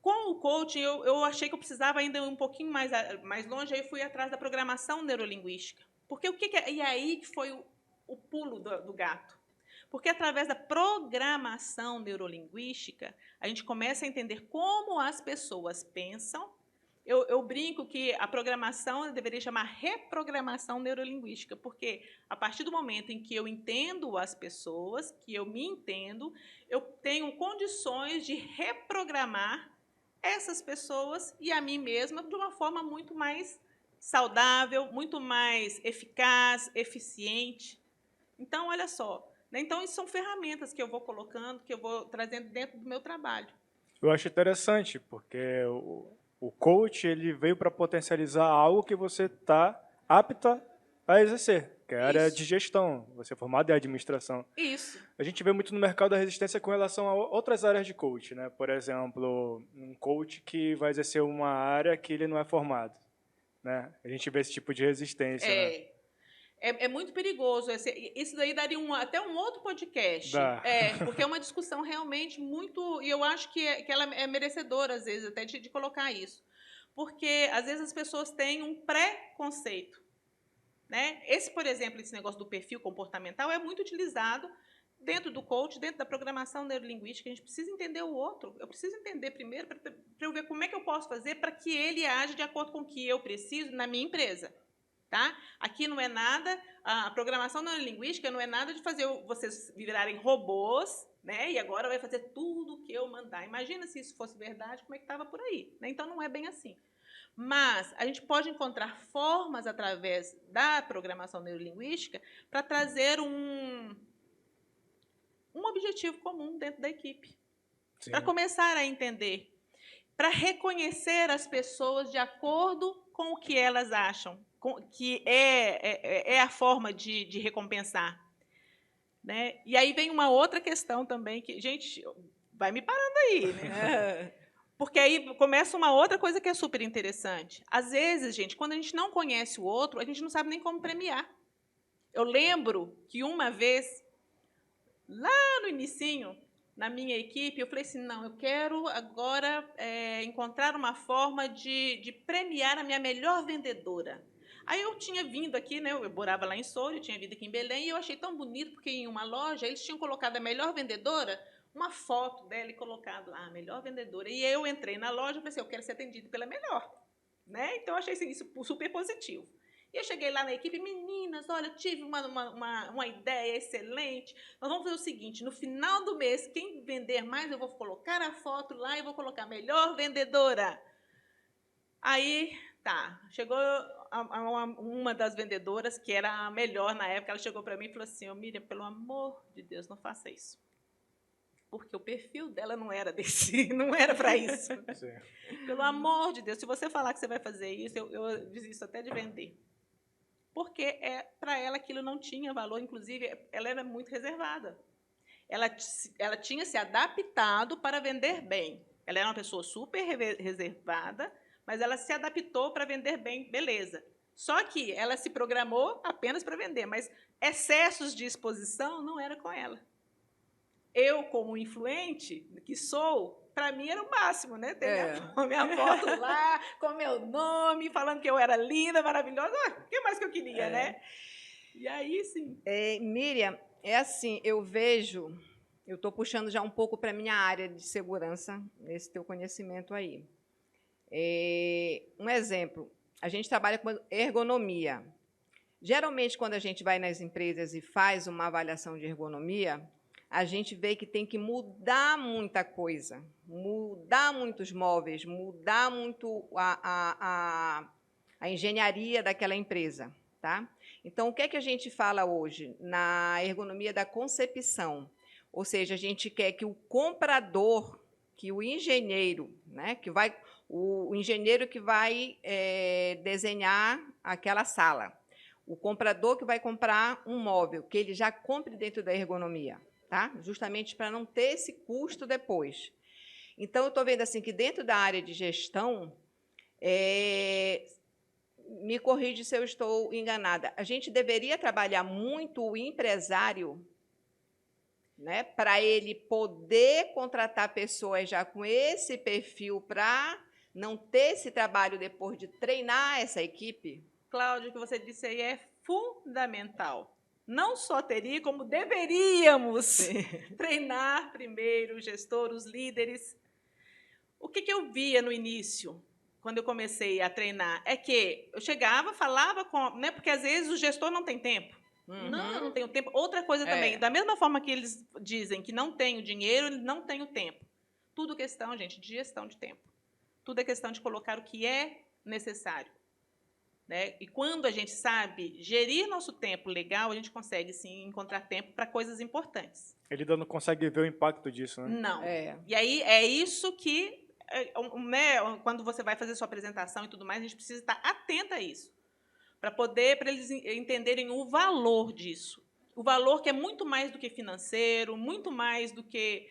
Com o coaching, eu achei que eu precisava ainda ir um pouquinho mais longe, aí fui atrás da programação neurolinguística. Porque e aí que foi o pulo do gato. Porque, através da programação neurolinguística, a gente começa a entender como as pessoas pensam. Eu brinco que a programação deveria chamar reprogramação neurolinguística, porque, a partir do momento em que eu entendo as pessoas, que eu me entendo, eu tenho condições de reprogramar essas pessoas e a mim mesma de uma forma muito mais saudável, muito mais eficaz, eficiente. Então, olha só. Então, isso são ferramentas que eu vou colocando, que eu vou trazendo dentro do meu trabalho. Eu acho interessante, porque o coach, ele veio para potencializar algo que você está apta a exercer, que é a área de gestão. Você é formado em administração. Isso. A gente vê muito no mercado da resistência com relação a outras áreas de coach, né? Por exemplo, um coach que vai exercer uma área que ele não é formado, né? A gente vê esse tipo de resistência, né? É muito perigoso. Isso daí daria até um outro podcast. Dá. Porque é uma discussão realmente muito... E eu acho que ela é merecedora, às vezes, até de colocar isso. Porque, às vezes, as pessoas têm um pré-conceito. Né? Por exemplo, esse negócio do perfil comportamental é muito utilizado dentro do coach, dentro da programação neurolinguística. A gente precisa entender o outro. Eu preciso entender primeiro para eu ver como é que eu posso fazer para que ele age de acordo com o que eu preciso na minha empresa. Tá? Aqui não é nada, a programação neurolinguística não é nada de fazer vocês virarem robôs, né? E agora vai fazer tudo o que eu mandar. Imagina se isso fosse verdade, como é que estava por aí. Né? Então, não é bem assim. Mas a gente pode encontrar formas, através da programação neurolinguística, para trazer um objetivo comum dentro da equipe. Para começar a entender, para reconhecer as pessoas de acordo com o que elas acham, que é a forma de recompensar. Né? E aí vem uma outra questão também, que, gente, vai me parando aí, né? Porque aí começa uma outra coisa que é super interessante. Às vezes, gente, quando a gente não conhece o outro, a gente não sabe nem como premiar. Eu lembro que uma vez, lá no inicinho, na minha equipe, eu falei assim, não, eu quero agora encontrar uma forma de premiar a minha melhor vendedora. Aí eu tinha vindo aqui, né, eu morava lá em Soura, eu tinha vindo aqui em Belém, e eu achei tão bonito, porque em uma loja eles tinham colocado a melhor vendedora, uma foto dela e colocado lá, a melhor vendedora. E eu entrei na loja e falei assim, eu quero ser atendido pela melhor. Né? Então, eu achei assim, isso super positivo. E eu cheguei lá na equipe, meninas, olha, tive uma ideia excelente. Nós vamos fazer o seguinte, no final do mês, quem vender mais, eu vou colocar a foto lá e vou colocar a melhor vendedora. Aí, tá, chegou uma das vendedoras, que era a melhor na época, ela chegou para mim e falou assim, Miriam, pelo amor de Deus, não faça isso. Porque o perfil dela não era não era para isso. Sim. Pelo amor de Deus, se você falar que você vai fazer isso, eu desisto até de vender. Porque para ela aquilo não tinha valor, inclusive ela era muito reservada. Ela tinha se adaptado para vender bem. Ela era uma pessoa super reservada, mas ela se adaptou para vender bem, beleza. Só que ela se programou apenas para vender, mas excessos de exposição não era com ela. Eu, como influente que sou, para mim era o máximo, né? Ter minha foto lá, com meu nome, falando que eu era linda, maravilhosa. O que mais que eu queria, né? E aí, sim. Miriam, é assim, eu vejo, eu estou puxando já um pouco para a minha área de segurança, nesse teu conhecimento aí. Um exemplo, a gente trabalha com ergonomia. Geralmente, quando a gente vai nas empresas e faz uma avaliação de ergonomia, a gente vê que tem que mudar muita coisa, mudar muitos móveis, mudar muito a engenharia daquela empresa. Tá? Então, o que é que a gente fala hoje na ergonomia da concepção? Ou seja, a gente quer que o comprador, que o engenheiro, né, o engenheiro que vai desenhar aquela sala, o comprador que vai comprar um móvel, que ele já compre dentro da ergonomia. Tá? Justamente para não ter esse custo depois. Então, eu estou vendo assim que dentro da área de gestão, me corrige se eu estou enganada, a gente deveria trabalhar muito o empresário, né, para ele poder contratar pessoas já com esse perfil para não ter esse trabalho depois de treinar essa equipe? Cláudia, o que você disse aí é fundamental. Não só teria, como deveríamos treinar primeiro o gestor, os líderes. O que eu via no início, quando eu comecei a treinar, é que eu chegava, falava com... Né, porque, às vezes, o gestor não tem tempo. Uhum. Não, eu não tenho tempo. Outra coisa também, da mesma forma que eles dizem que não tem o dinheiro, eles não têm o tempo. Tudo questão, gente, de gestão de tempo. Tudo é questão de colocar o que é necessário. Né? E quando a gente sabe gerir nosso tempo legal, a gente consegue, sim, encontrar tempo para coisas importantes. Ele ainda não consegue ver o impacto disso, né? Não. E aí é isso que, né, quando você vai fazer sua apresentação e tudo mais, a gente precisa estar atenta a isso, para eles entenderem o valor disso. O valor que é muito mais do que financeiro, muito mais do que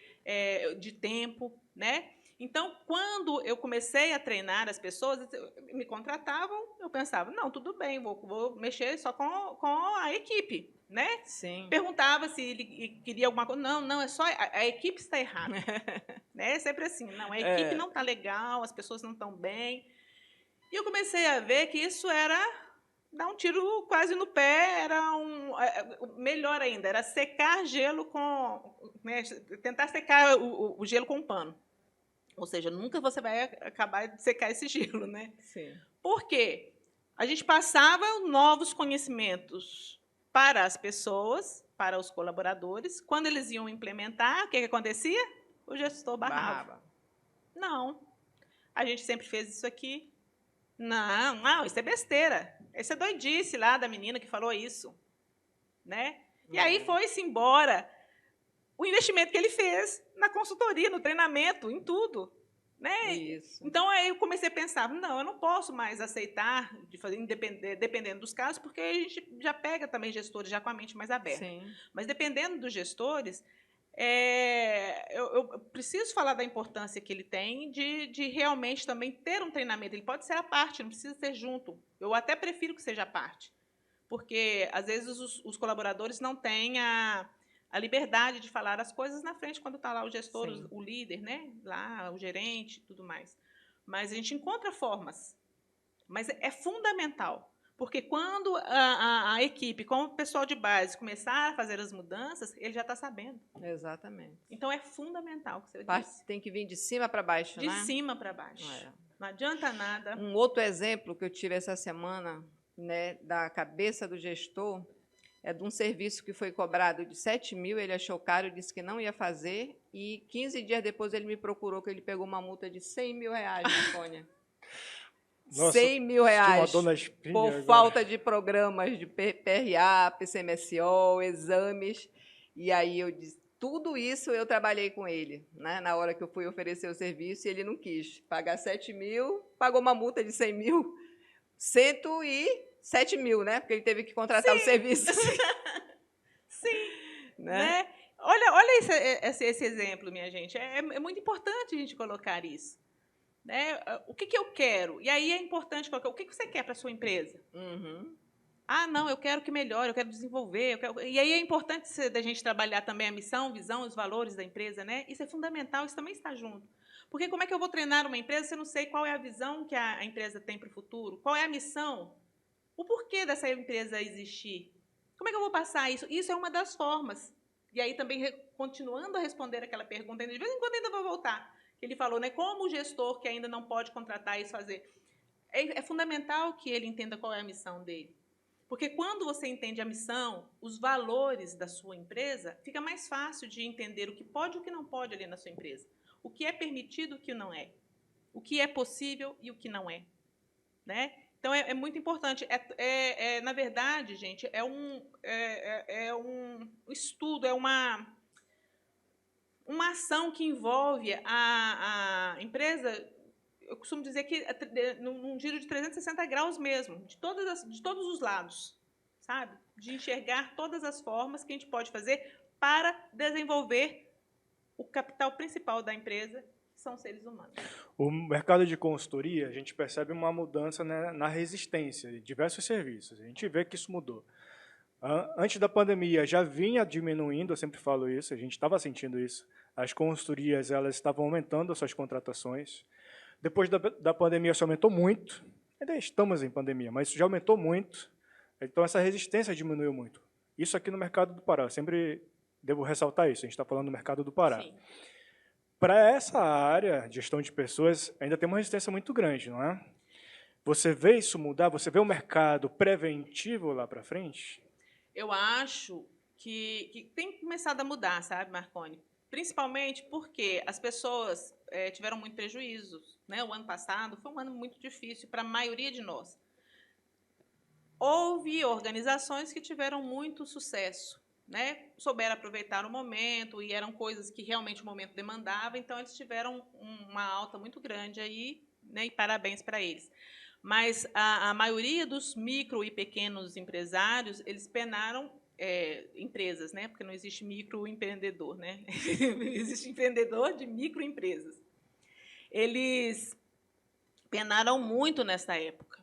de tempo, né? Então, quando eu comecei a treinar as pessoas, me contratavam, eu pensava, não, tudo bem, vou mexer só com a equipe, né? Sim. Perguntava se ele queria alguma coisa. Não, é só a equipe está errada. Né? Sempre assim, não, a equipe não está legal, as pessoas não estão bem. E eu comecei a ver que isso era dar um tiro quase no pé, era melhor ainda, era secar gelo né, tentar secar o gelo com um pano. Ou seja, nunca você vai acabar de secar esse gelo, né? Sim. Por quê? A gente passava novos conhecimentos para as pessoas, para os colaboradores. Quando eles iam implementar, o que acontecia? O gestor barrava. Não, a gente sempre fez isso aqui. Não, isso é besteira. Isso é doidice lá da menina que falou isso. Né? E aí foi-se embora o investimento que ele fez na consultoria, no treinamento, em tudo. Né? Isso. Então, aí eu comecei a pensar, não, eu não posso mais aceitar, de fazer dependendo dos casos, porque a gente já pega também gestores já com a mente mais aberta. Sim. Mas, dependendo dos gestores, eu preciso falar da importância que ele tem de realmente também ter um treinamento. Ele pode ser à parte, não precisa ser junto. Eu até prefiro que seja à parte, porque, às vezes, os colaboradores não têm a liberdade de falar as coisas na frente quando está lá o gestor, o líder, né? Lá, o gerente, tudo mais. Mas a gente encontra formas. Mas é fundamental, porque quando a equipe, como o pessoal de base, começar a fazer as mudanças, ele já está sabendo. Exatamente. Então, é fundamental o que você disse. Tem que vir de cima para baixo, de né? De cima para baixo. Não adianta nada. Um outro exemplo que eu tive essa semana, né, da cabeça do gestor, é de um serviço que foi cobrado de 7 mil, ele achou caro, disse que não ia fazer, e 15 dias depois ele me procurou, que ele pegou uma multa de 100 mil reais, Marcônia. 100 mil reais por falta de programas de PRA, PCMSO, exames. E aí eu disse, tudo isso eu trabalhei com ele, né? Na hora que eu fui oferecer o serviço, e ele não quis pagar 7 mil, pagou uma multa de 100 mil, 107 mil, né? Porque ele teve que contratar o serviço. Sim. Né? Olha esse exemplo, minha gente. É muito importante a gente colocar isso. Né? O que eu quero? E aí é importante colocar o que você quer para a sua empresa. Ah, não, eu quero que melhore, eu quero desenvolver. E aí é importante da gente trabalhar também a missão, visão, os valores da empresa. Né? Isso é fundamental, isso também está junto. Porque como é que eu vou treinar uma empresa se eu não sei qual é a visão que a empresa tem para o futuro? Qual é a missão? O porquê dessa empresa existir? Como é que eu vou passar isso? Isso é uma das formas. E aí também, continuando a responder aquela pergunta, de vez em quando ainda vou voltar, que ele falou, né, como o gestor que ainda não pode contratar isso fazer. É fundamental que ele entenda qual é a missão dele. Porque quando você entende a missão, os valores da sua empresa, fica mais fácil de entender o que pode e o que não pode ali na sua empresa. O que é permitido e o que não é. O que é possível e o que não é. Né? Então, é muito importante. Na verdade, gente, é um estudo, é uma ação que envolve a empresa, eu costumo dizer que num giro de 360 graus mesmo, de todos os lados, sabe? De enxergar todas as formas que a gente pode fazer para desenvolver o capital principal da empresa, que são seres humanos. O mercado de consultoria, a gente percebe uma mudança, né, na resistência de diversos serviços. A gente vê que isso mudou. Antes da pandemia já vinha diminuindo, eu sempre falo isso, a gente estava sentindo isso. As consultorias elas estavam aumentando as suas contratações. Depois da pandemia isso aumentou muito. Ainda estamos em pandemia, mas isso já aumentou muito. Então essa resistência diminuiu muito. Isso aqui no mercado do Pará, eu sempre devo ressaltar isso, a gente está falando do mercado do Pará. Sim. Para essa área, gestão de pessoas, ainda tem uma resistência muito grande, não é? Você vê isso mudar? Você vê o mercado preventivo lá para frente? Eu acho que tem começado a mudar, sabe, Marconi? Principalmente porque as pessoas tiveram muito prejuízos. Né? O ano passado foi um ano muito difícil para a maioria de nós. Houve organizações que tiveram muito sucesso. Né? Souberam aproveitar o momento e eram coisas que realmente o momento demandava, então eles tiveram uma alta muito grande aí, né? E parabéns para eles. Mas a maioria dos micro e pequenos empresários, eles penaram empresas, né? Porque não existe microempreendedor, né? Existe empreendedor de microempresas. eles penaram muito nessa época.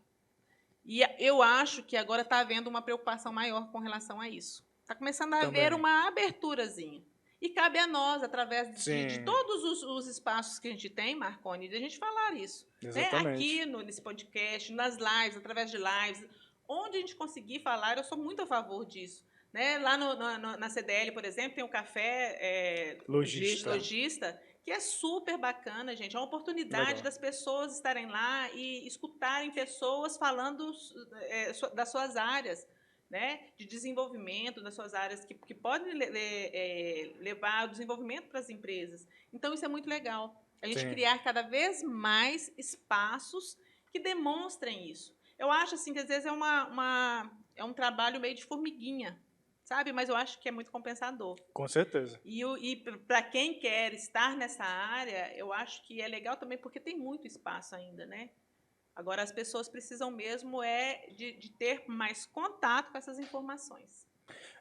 E eu acho que agora está havendo uma preocupação maior com relação a isso. Está começando a haver uma aberturazinha. E cabe a nós, através de todos os espaços que a gente tem, Marconi, de a gente falar isso. Né? Aqui nesse podcast, nas lives, através de lives, onde a gente conseguir falar, eu sou muito a favor disso. Né? Lá na CDL, por exemplo, tem o café logista, que é super bacana, gente. É uma oportunidade das pessoas estarem lá e escutarem pessoas falando das suas áreas, né, de desenvolvimento, das suas áreas que podem levar o desenvolvimento para as empresas. Então, isso é muito legal. A gente criar cada vez mais espaços que demonstrem isso. Eu acho assim, que, às vezes, é um trabalho meio de formiguinha, sabe? Mas eu acho que é muito compensador. Com certeza. E para quem quer estar nessa área, eu acho que é legal também, porque tem muito espaço ainda, né? Agora, as pessoas precisam mesmo de ter mais contato com essas informações.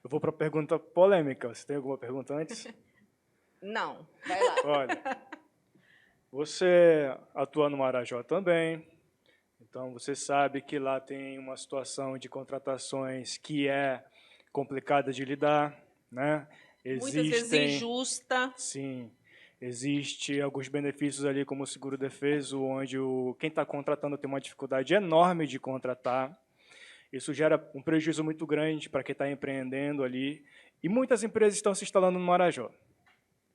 Eu vou para a pergunta polêmica. Você tem alguma pergunta antes? Não, vai lá. Olha, você atua no Marajó também, então você sabe que lá tem uma situação de contratações que é complicada de lidar, né? Muitas vezes injusta. Sim. Existem alguns benefícios ali, como o seguro-defeso, onde quem está contratando tem uma dificuldade enorme de contratar. Isso gera um prejuízo muito grande para quem está empreendendo ali. E muitas empresas estão se instalando no Marajó.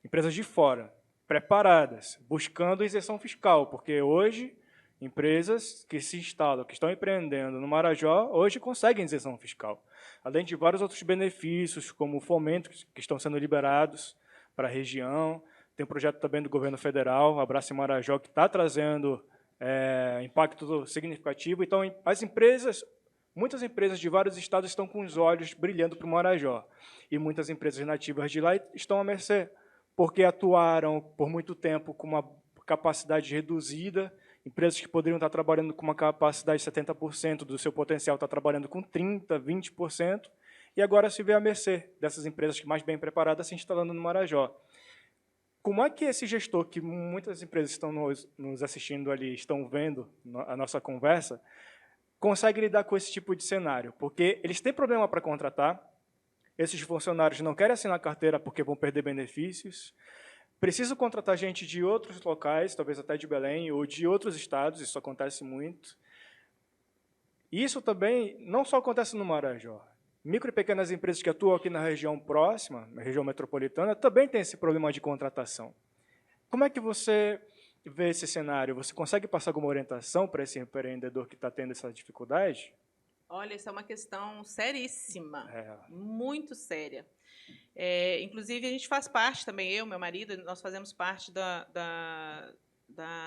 Empresas de fora, preparadas, buscando isenção fiscal, porque hoje empresas que se instalam, que estão empreendendo no Marajó, hoje conseguem isenção fiscal. Além de vários outros benefícios, como o fomento, que estão sendo liberados para a região. Tem um projeto também do governo federal, Abraço Marajó, que está trazendo impacto significativo. Então, muitas empresas de vários estados estão com os olhos brilhando para o Marajó. E muitas empresas nativas de lá estão à mercê, porque atuaram por muito tempo com uma capacidade reduzida. Empresas que poderiam estar trabalhando com uma capacidade de 70% do seu potencial, estão trabalhando com 30%, 20%, e agora se vê à mercê dessas empresas mais bem preparadas se instalando no Marajó. Como é que esse gestor, que muitas empresas estão nos assistindo ali, estão vendo a nossa conversa, consegue lidar com esse tipo de cenário? Porque eles têm problema para contratar, esses funcionários não querem assinar carteira porque vão perder benefícios, precisam contratar gente de outros locais, talvez até de Belém, ou de outros estados, isso acontece muito. Isso também não só acontece no Marajó. Micro e pequenas empresas que atuam aqui na região próxima, na região metropolitana, também têm esse problema de contratação. Como é que você vê esse cenário? Você consegue passar alguma orientação para esse empreendedor que está tendo essa dificuldade? Olha, isso é uma questão seríssima, muito séria. Inclusive, a gente faz parte também, eu, meu marido, nós fazemos parte da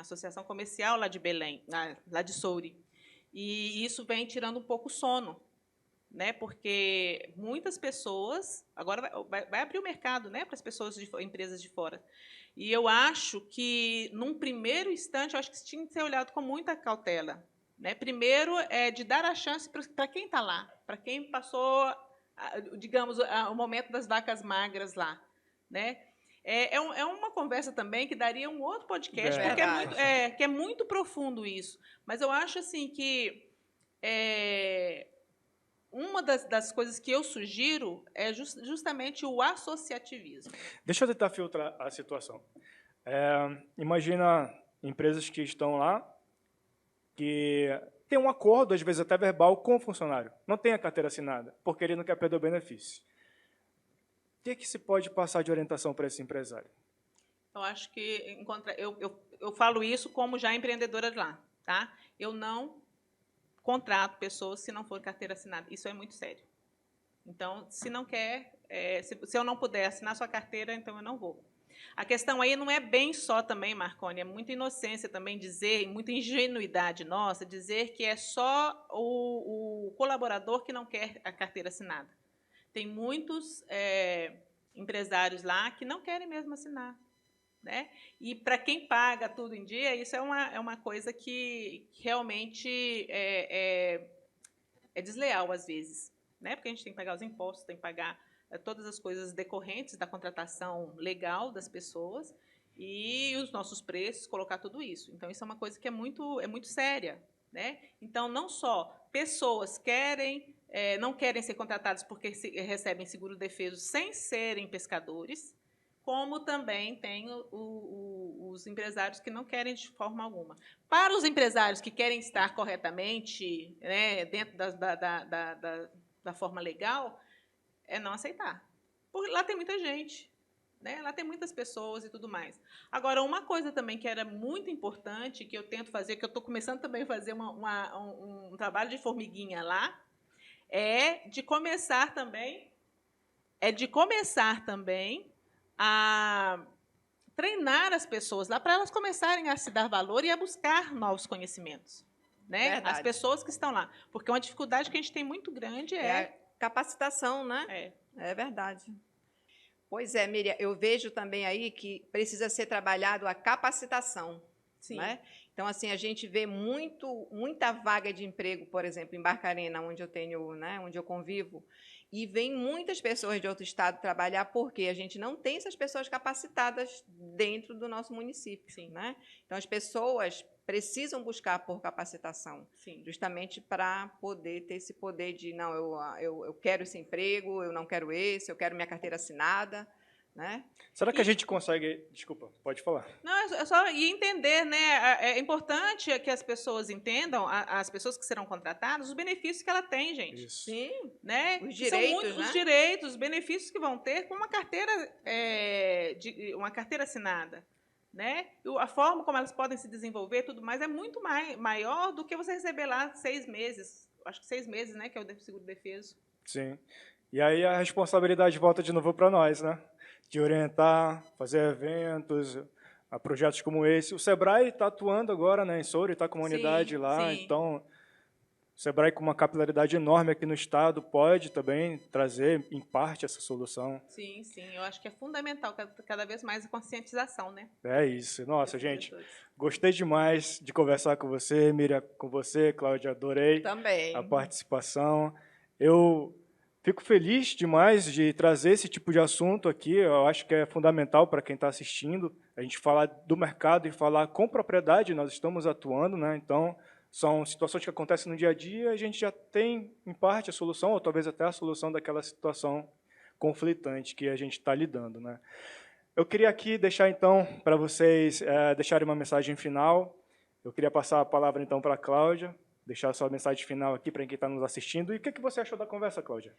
Associação Comercial lá de Belém, lá de Soure. E isso vem tirando um pouco o sono, né? Porque muitas pessoas agora vai abrir o mercado, né, para as pessoas empresas de fora. E eu acho que num primeiro instante, eu acho que isso tinha que ser olhado com muita cautela, né? Primeiro de dar a chance para quem está lá, para quem passou, digamos, o momento das vacas magras lá, né? É uma conversa também que daria um outro podcast, porque é muito profundo isso. Mas eu acho assim que uma das coisas que eu sugiro é justamente o associativismo. Deixa eu tentar filtrar a situação. Imagina empresas que estão lá, que tem um acordo, às vezes até verbal, com o funcionário. Não tem a carteira assinada, porque ele não quer perder o benefício. O que se pode passar de orientação para esse empresário? Eu acho que eu falo isso como já empreendedora lá, tá? Eu não contrato pessoas se não for carteira assinada. Isso é muito sério. Então, se não quer, se eu não puder assinar sua carteira, então eu não vou. A questão aí não é bem só também, Marconi, é muita inocência também dizer, muita ingenuidade nossa, dizer que é só o colaborador que não quer a carteira assinada. Tem muitos empresários lá que não querem mesmo assinar, né? E para quem paga tudo em dia, isso é uma coisa que realmente é desleal às vezes, né? Porque a gente tem que pagar os impostos, tem que pagar todas as coisas decorrentes da contratação legal das pessoas, e os nossos preços, colocar tudo isso. Então, isso é uma coisa que é muito séria, né? Então, não só pessoas não querem ser contratadas porque recebem seguro-defeso sem serem pescadores, como também tem os empresários que não querem de forma alguma. Para os empresários que querem estar corretamente, né, dentro da forma legal, é não aceitar. Porque lá tem muita gente, né? Lá tem muitas pessoas e tudo mais. Agora, uma coisa também que era muito importante, que eu tento fazer, que eu estou começando também a fazer um trabalho de formiguinha lá, é de começar também a treinar as pessoas lá para elas começarem a se dar valor e a buscar novos conhecimentos, né? Verdade. As pessoas que estão lá. Porque uma dificuldade que a gente tem muito grande É a capacitação, né? É verdade. Pois é, Miriam, eu vejo também aí que precisa ser trabalhado a capacitação. Sim. Né? Então, assim, a gente vê muita vaga de emprego, por exemplo, em Barcarena, onde eu tenho, né, onde eu convivo, e vem muitas pessoas de outro estado trabalhar porque a gente não tem essas pessoas capacitadas dentro do nosso município. Sim. Né? Então, as pessoas precisam buscar por capacitação, Sim. justamente para poder ter esse poder de, não, eu quero esse emprego, eu não quero esse, eu quero minha carteira assinada. Né? Será que a gente consegue... Desculpa, pode falar. Não, é só entender, né? É importante que as pessoas entendam, as pessoas que serão contratadas, os benefícios que ela tem, gente. Isso. Sim, Né? os direitos, né? Os direitos, os benefícios que vão ter com uma carteira assinada. Né? A forma como elas podem se desenvolver, tudo mais, é muito maior do que você receber lá 6 meses. Acho que 6 meses, né? Que é o seguro-defeso. Sim. E aí a responsabilidade volta de novo para nós, né? De orientar, fazer eventos, a projetos como esse. O Sebrae está atuando agora, né, em Souro, está com uma unidade lá, sim. então o Sebrae, com uma capilaridade enorme aqui no estado, pode também trazer, em parte, essa solução. Sim, eu acho que é fundamental cada vez mais a conscientização, né? É isso. Nossa, gente, gostei demais de conversar com você, Miriam, com você, Cláudia, adorei também a participação. Eu fico feliz demais de trazer esse tipo de assunto aqui. Eu acho que é fundamental para quem está assistindo a gente falar do mercado e falar com propriedade. Nós estamos atuando, né? Então, são situações que acontecem no dia a dia e a gente já tem, em parte, a solução, ou talvez até a solução daquela situação conflitante que a gente está lidando, né? Eu queria aqui deixar, então, para vocês deixarem uma mensagem final. Eu queria passar a palavra, então, para a Cláudia, deixar a sua mensagem final aqui para quem está nos assistindo. E o que você achou da conversa, Cláudia?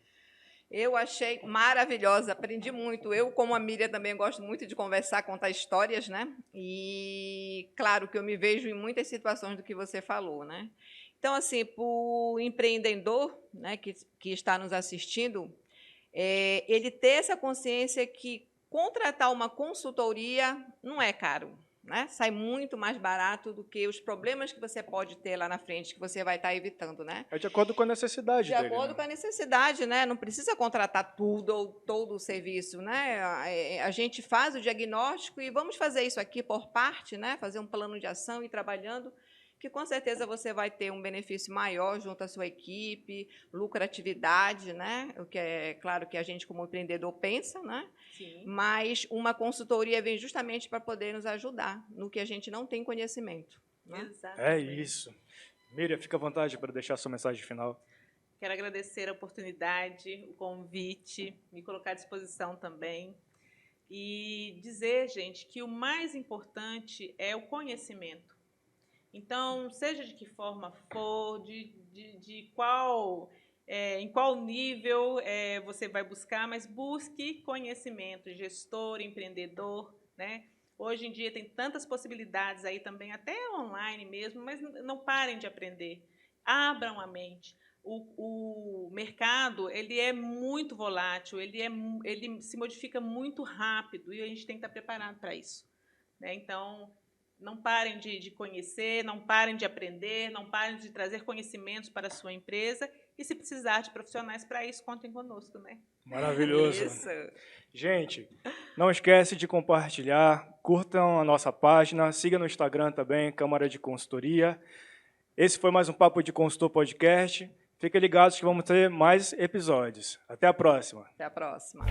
Eu achei maravilhosa, aprendi muito. Eu, como a Miriam, também gosto muito de conversar, contar histórias, né? E, claro, que eu me vejo em muitas situações do que você falou, né? Então, assim, para o empreendedor, né, que está nos assistindo, ele ter essa consciência que contratar uma consultoria não é caro. Né? Sai muito mais barato do que os problemas que você pode ter lá na frente, que você vai estar evitando. Né? É de acordo com a necessidade dele. De acordo com a necessidade, né? Não precisa contratar tudo ou todo o serviço. Né? A gente faz o diagnóstico e vamos fazer isso aqui por parte, né? Fazer um plano de ação e ir trabalhando, que com certeza você vai ter um benefício maior junto à sua equipe, lucratividade, né? O que é claro que a gente, como empreendedor, pensa, né? Sim. Mas uma consultoria vem justamente para poder nos ajudar no que a gente não tem conhecimento. Né? Exatamente. É isso. Miriam, fica à vontade para deixar a sua mensagem final. Quero agradecer a oportunidade, o convite, me colocar à disposição também. E dizer, gente, que o mais importante é o conhecimento. Então, seja de que forma for, em qual nível você vai buscar, mas busque conhecimento, gestor, empreendedor, né? Hoje em dia tem tantas possibilidades aí também, até online mesmo, mas não parem de aprender. Abram a mente. O mercado, ele é muito volátil, ele se modifica muito rápido e a gente tem que estar preparado para isso, né? Então, não parem de conhecer, não parem de aprender, não parem de trazer conhecimentos para a sua empresa e, se precisar de profissionais para isso, contem conosco, né? Maravilhoso. Isso. Gente, não esquece de compartilhar, curtam a nossa página, siga no Instagram também, Câmara de Consultoria. Esse foi mais um Papo de Consultor Podcast. Fiquem ligados que vamos ter mais episódios. Até a próxima. Até a próxima.